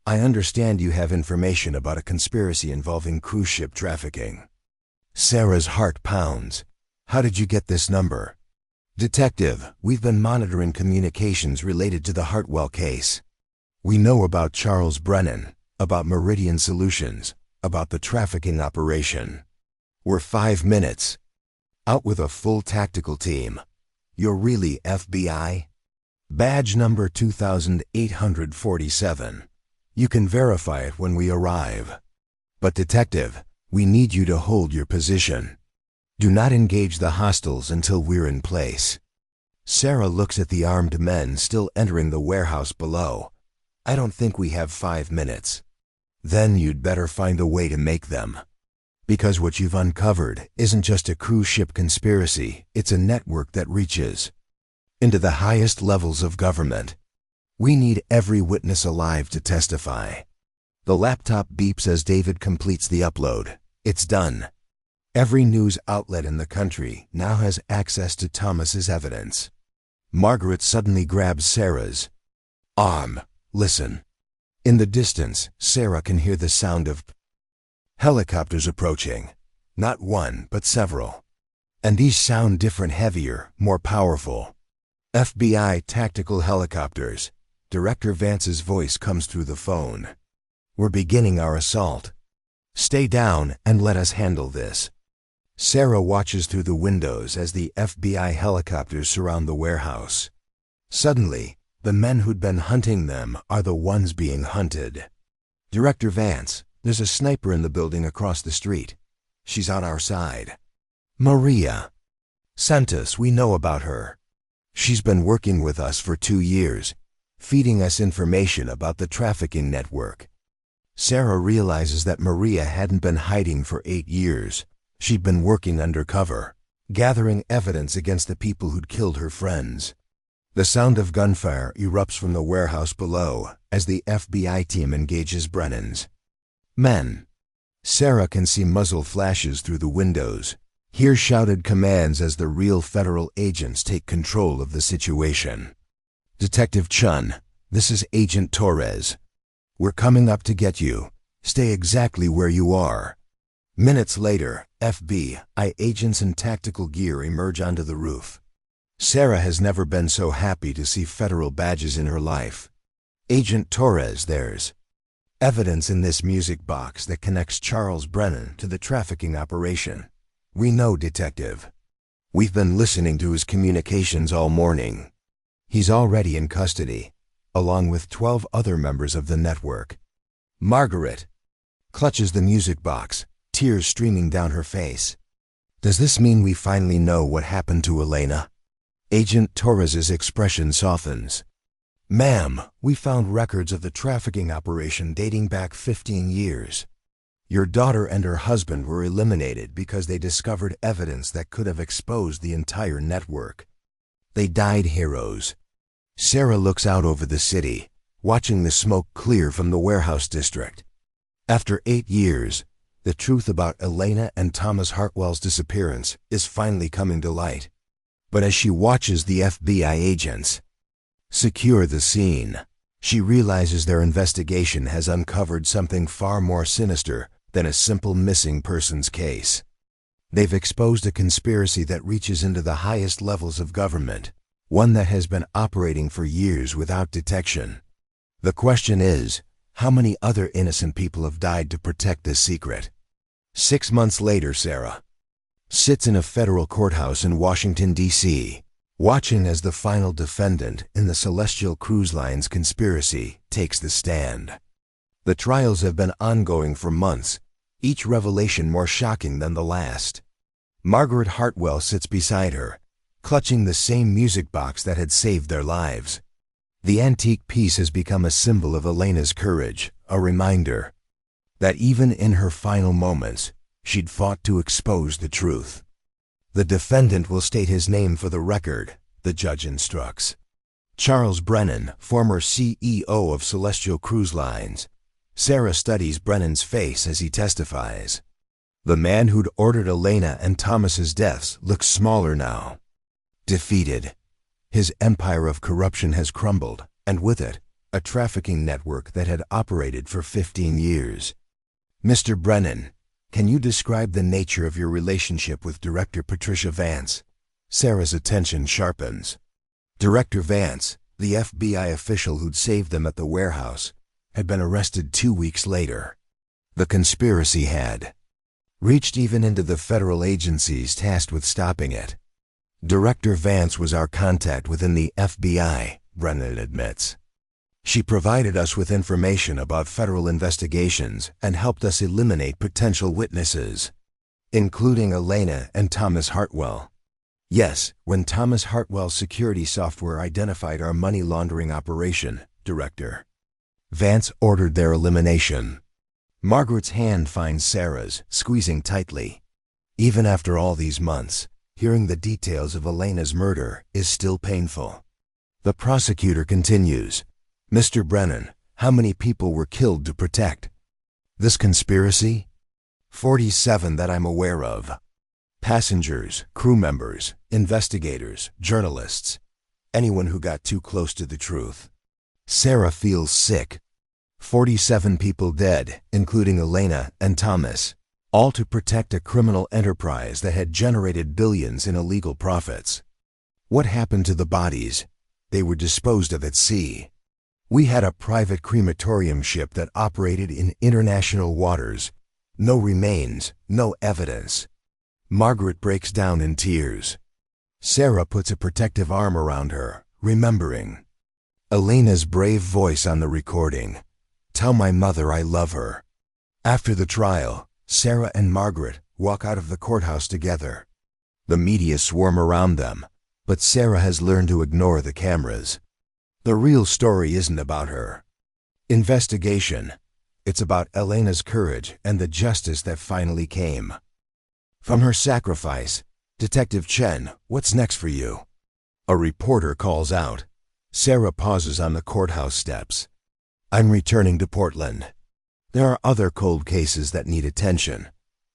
I understand you have information about a conspiracy involving cruise ship trafficking. Sarah's heart pounds. How did you get this number? Detective, we've been monitoring communications related to the Hartwell case. We know about Charles Brennan, about Meridian Solutions, about the trafficking operation. We're 5 minutes out with a full tactical team. You're really FBI? Badge number 2847. You can verify it when we arrive. But detective, we need you to hold your position. Do not engage the hostiles until we're in place. Sarah looks at the armed men still entering the warehouse below. I don't think we have 5 minutes. Then you'd better find a way to make them. Because what you've uncovered isn't just a cruise ship conspiracy, it's a network that reaches into the highest levels of government. We need every witness alive to testify. The laptop beeps as David completes the upload. It's done. Every news outlet in the country now has access to Thomas's evidence. Margaret suddenly grabs Sarah's arm. Listen. In the distance, Sarah can hear the sound of helicopters approaching. Not one, but several. And these sound different, heavier, more powerful. FBI tactical helicopters. Director Vance's voice comes through the phone. We're beginning our assault. Stay down and let us handle this. Sarah watches through the windows as the FBI helicopters surround the warehouse. Suddenly, the men who'd been hunting them are the ones being hunted. Director Vance, there's a sniper in the building across the street. She's on our side. Maria. Santos, we know about her. She's been working with us for 2 years, feeding us information about the trafficking network. Sarah realizes that Maria hadn't been hiding for 8 years. She'd been working undercover, gathering evidence against the people who'd killed her friends. The sound of gunfire erupts from the warehouse below as the FBI team engages Brennan's men. Sarah can see muzzle flashes through the windows, hear shouted commands as the real federal agents take control of the situation. Detective Chun, this is Agent Torres. We're coming up to get you. Stay exactly where you are. Minutes later, FBI agents in tactical gear emerge onto the roof. Sarah has never been so happy to see federal badges in her life. Agent Torres, there's evidence in this music box that connects Charles Brennan to the trafficking operation. We know, Detective. We've been listening to his communications all morning. He's already in custody, along with 12 other members of the network. Margaret clutches the music box, tears streaming down her face. Does this mean we finally know what happened to Elena? Agent Torres's expression softens. Ma'am, we found records of the trafficking operation dating back 15 years. Your daughter and her husband were eliminated because they discovered evidence that could have exposed the entire network. They died heroes. Sarah looks out over the city, watching the smoke clear from the warehouse district. After 8 years, the truth about Elena and Thomas Hartwell's disappearance is finally coming to light. But as she watches the FBI agents secure the scene, she realizes their investigation has uncovered something far more sinister than a simple missing persons case. They've exposed a conspiracy that reaches into the highest levels of government, one that has been operating for years without detection. The question is, how many other innocent people have died to protect this secret? 6 months later, Sarah sits in a federal courthouse in Washington, D.C., watching as the final defendant in the Celestial Cruise Lines conspiracy takes the stand. The trials have been ongoing for months, each revelation more shocking than the last. Margaret Hartwell sits beside her, clutching the same music box that had saved their lives. The antique piece has become a symbol of Elena's courage, a reminder that even in her final moments, she'd fought to expose the truth. The defendant will state his name for the record, the judge instructs. Charles Brennan, former CEO of Celestial Cruise Lines. Sarah studies Brennan's face as he testifies. The man who'd ordered Elena and Thomas's deaths looks smaller now. Defeated. His empire of corruption has crumbled, and with it, a trafficking network that had operated for 15 years. Mr. Brennan, can you describe the nature of your relationship with Director Patricia Vance? Sarah's attention sharpens. Director Vance, the FBI official who'd saved them at the warehouse, had been arrested 2 weeks later. The conspiracy had reached even into the federal agencies tasked with stopping it. Director Vance was our contact within the FBI, Brennan admits. She provided us with information about federal investigations and helped us eliminate potential witnesses, including Elena and Thomas Hartwell. Yes, when Thomas Hartwell's security software identified our money laundering operation, Director Vance ordered their elimination. Margaret's hand finds Sarah's, squeezing tightly. Even after all these months, hearing the details of Elena's murder is still painful. The prosecutor continues. Mr. Brennan, how many people were killed to protect this conspiracy? 47 that I'm aware of. Passengers, crew members, investigators, journalists, anyone who got too close to the truth. Sarah feels sick. 47 people dead, including Elena and Thomas, all to protect a criminal enterprise that had generated billions in illegal profits. What happened to the bodies? They were disposed of at sea. We had a private crematorium ship that operated in international waters. No remains, no evidence. Margaret breaks down in tears. Sarah puts a protective arm around her, remembering Elena's brave voice on the recording. Tell my mother I love her. After the trial, Sarah and Margaret walk out of the courthouse together. The media swarm around them, but Sarah has learned to ignore the cameras. The real story isn't about her investigation. It's about Elena's courage and the justice that finally came. From her sacrifice, Detective Chen, what's next for you? A reporter calls out. Sarah pauses on the courthouse steps. I'm returning to Portland. There are other cold cases that need attention,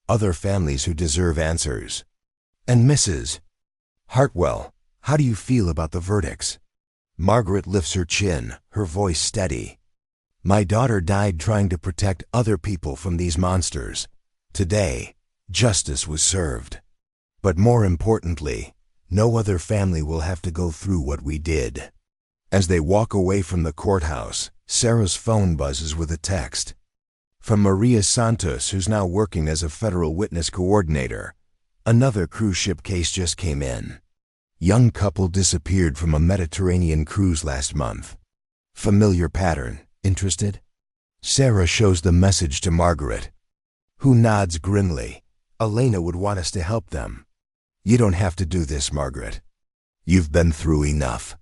other families who deserve answers. And Mrs. Hartwell, how do you feel about the verdicts? Margaret lifts her chin, her voice steady. My daughter died trying to protect other people from these monsters. Today, justice was served. But more importantly, no other family will have to go through what we did. As they walk away from the courthouse, Sarah's phone buzzes with a text. From Maria Santos, who's now working as a federal witness coordinator. Another cruise ship case just came in. Young couple disappeared from a Mediterranean cruise last month. Familiar pattern. Interested? Sarah shows the message to Margaret, who nods grimly. Elena would want us to help them. You don't have to do this, Margaret. You've been through enough.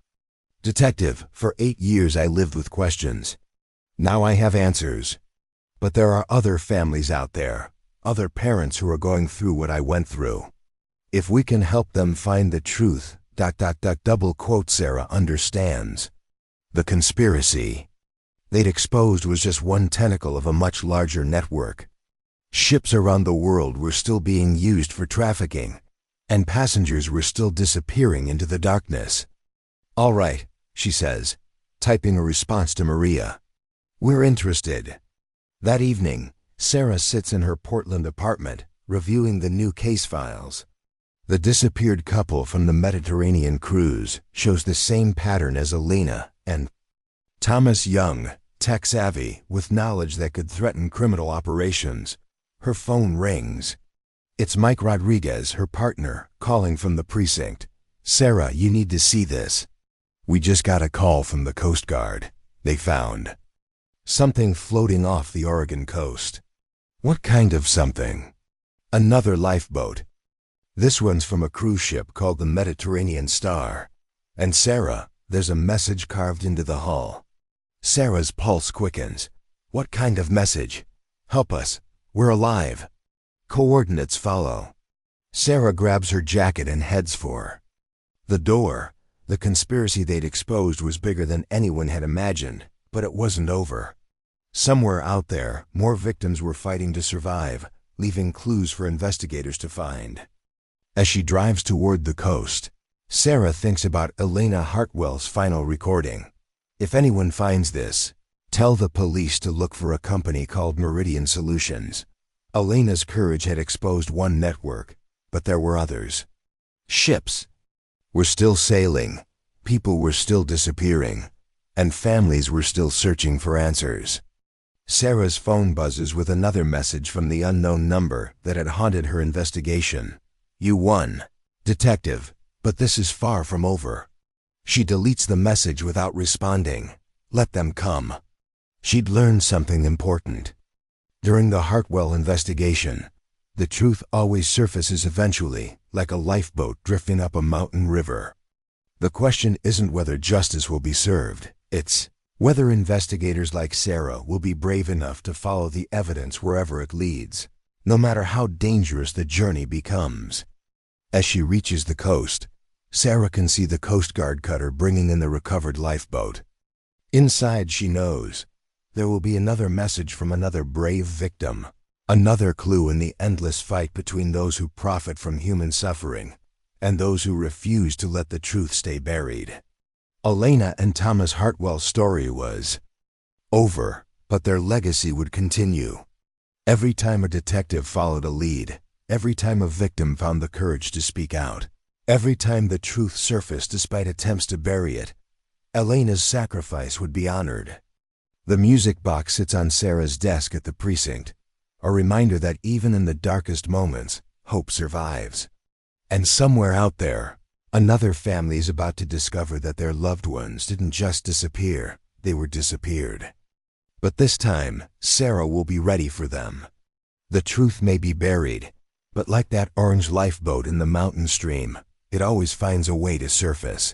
Detective, for 8 years I lived with questions. Now I have answers. But there are other families out there, other parents who are going through what I went through. If we can help them find the truth, ... double quote Sarah understands. The conspiracy they'd exposed was just one tentacle of a much larger network. Ships around the world were still being used for trafficking, and passengers were still disappearing into the darkness. All right, she says, typing a response to Maria. We're interested. That evening, Sarah sits in her Portland apartment, reviewing the new case files. The disappeared couple from the Mediterranean cruise shows the same pattern as Elena and Thomas Young, tech-savvy, with knowledge that could threaten criminal operations. Her phone rings. It's Mike Rodriguez, her partner, calling from the precinct. Sarah, you need to see this. We just got a call from the Coast Guard. They found something floating off the Oregon coast. What kind of something? Another lifeboat. This one's from a cruise ship called the Mediterranean Star. And Sarah, there's a message carved into the hull. Sarah's pulse quickens. What kind of message? Help us. We're alive. Coordinates follow. Sarah grabs her jacket and heads for the door. The conspiracy they'd exposed was bigger than anyone had imagined, but it wasn't over. Somewhere out there, more victims were fighting to survive, leaving clues for investigators to find. As she drives toward the coast, Sarah thinks about Elena Hartwell's final recording. If anyone finds this, tell the police to look for a company called Meridian Solutions. Elena's courage had exposed one network, but there were others. Ships were still sailing, people were still disappearing, and families were still searching for answers. Sarah's phone buzzes with another message from the unknown number that had haunted her investigation. "You won, detective, but this is far from over." She deletes the message without responding. Let them come. She'd learned something important. During the Hartwell investigation, the truth always surfaces eventually, like a lifeboat drifting up a mountain river. The question isn't whether justice will be served, it's whether investigators like Sarah will be brave enough to follow the evidence wherever it leads, no matter how dangerous the journey becomes. As she reaches the coast, Sarah can see the Coast Guard cutter bringing in the recovered lifeboat. Inside, she knows there will be another message from another brave victim, another clue in the endless fight between those who profit from human suffering and those who refuse to let the truth stay buried. Elena and Thomas Hartwell's story was over, but their legacy would continue. Every time a detective followed a lead, every time a victim found the courage to speak out, every time the truth surfaced despite attempts to bury it, Elena's sacrifice would be honored. The music box sits on Sarah's desk at the precinct, a reminder that even in the darkest moments, hope survives. And somewhere out there, another family is about to discover that their loved ones didn't just disappear, they were disappeared. But this time, Sarah will be ready for them. The truth may be buried, but like that orange lifeboat in the mountain stream, it always finds a way to surface.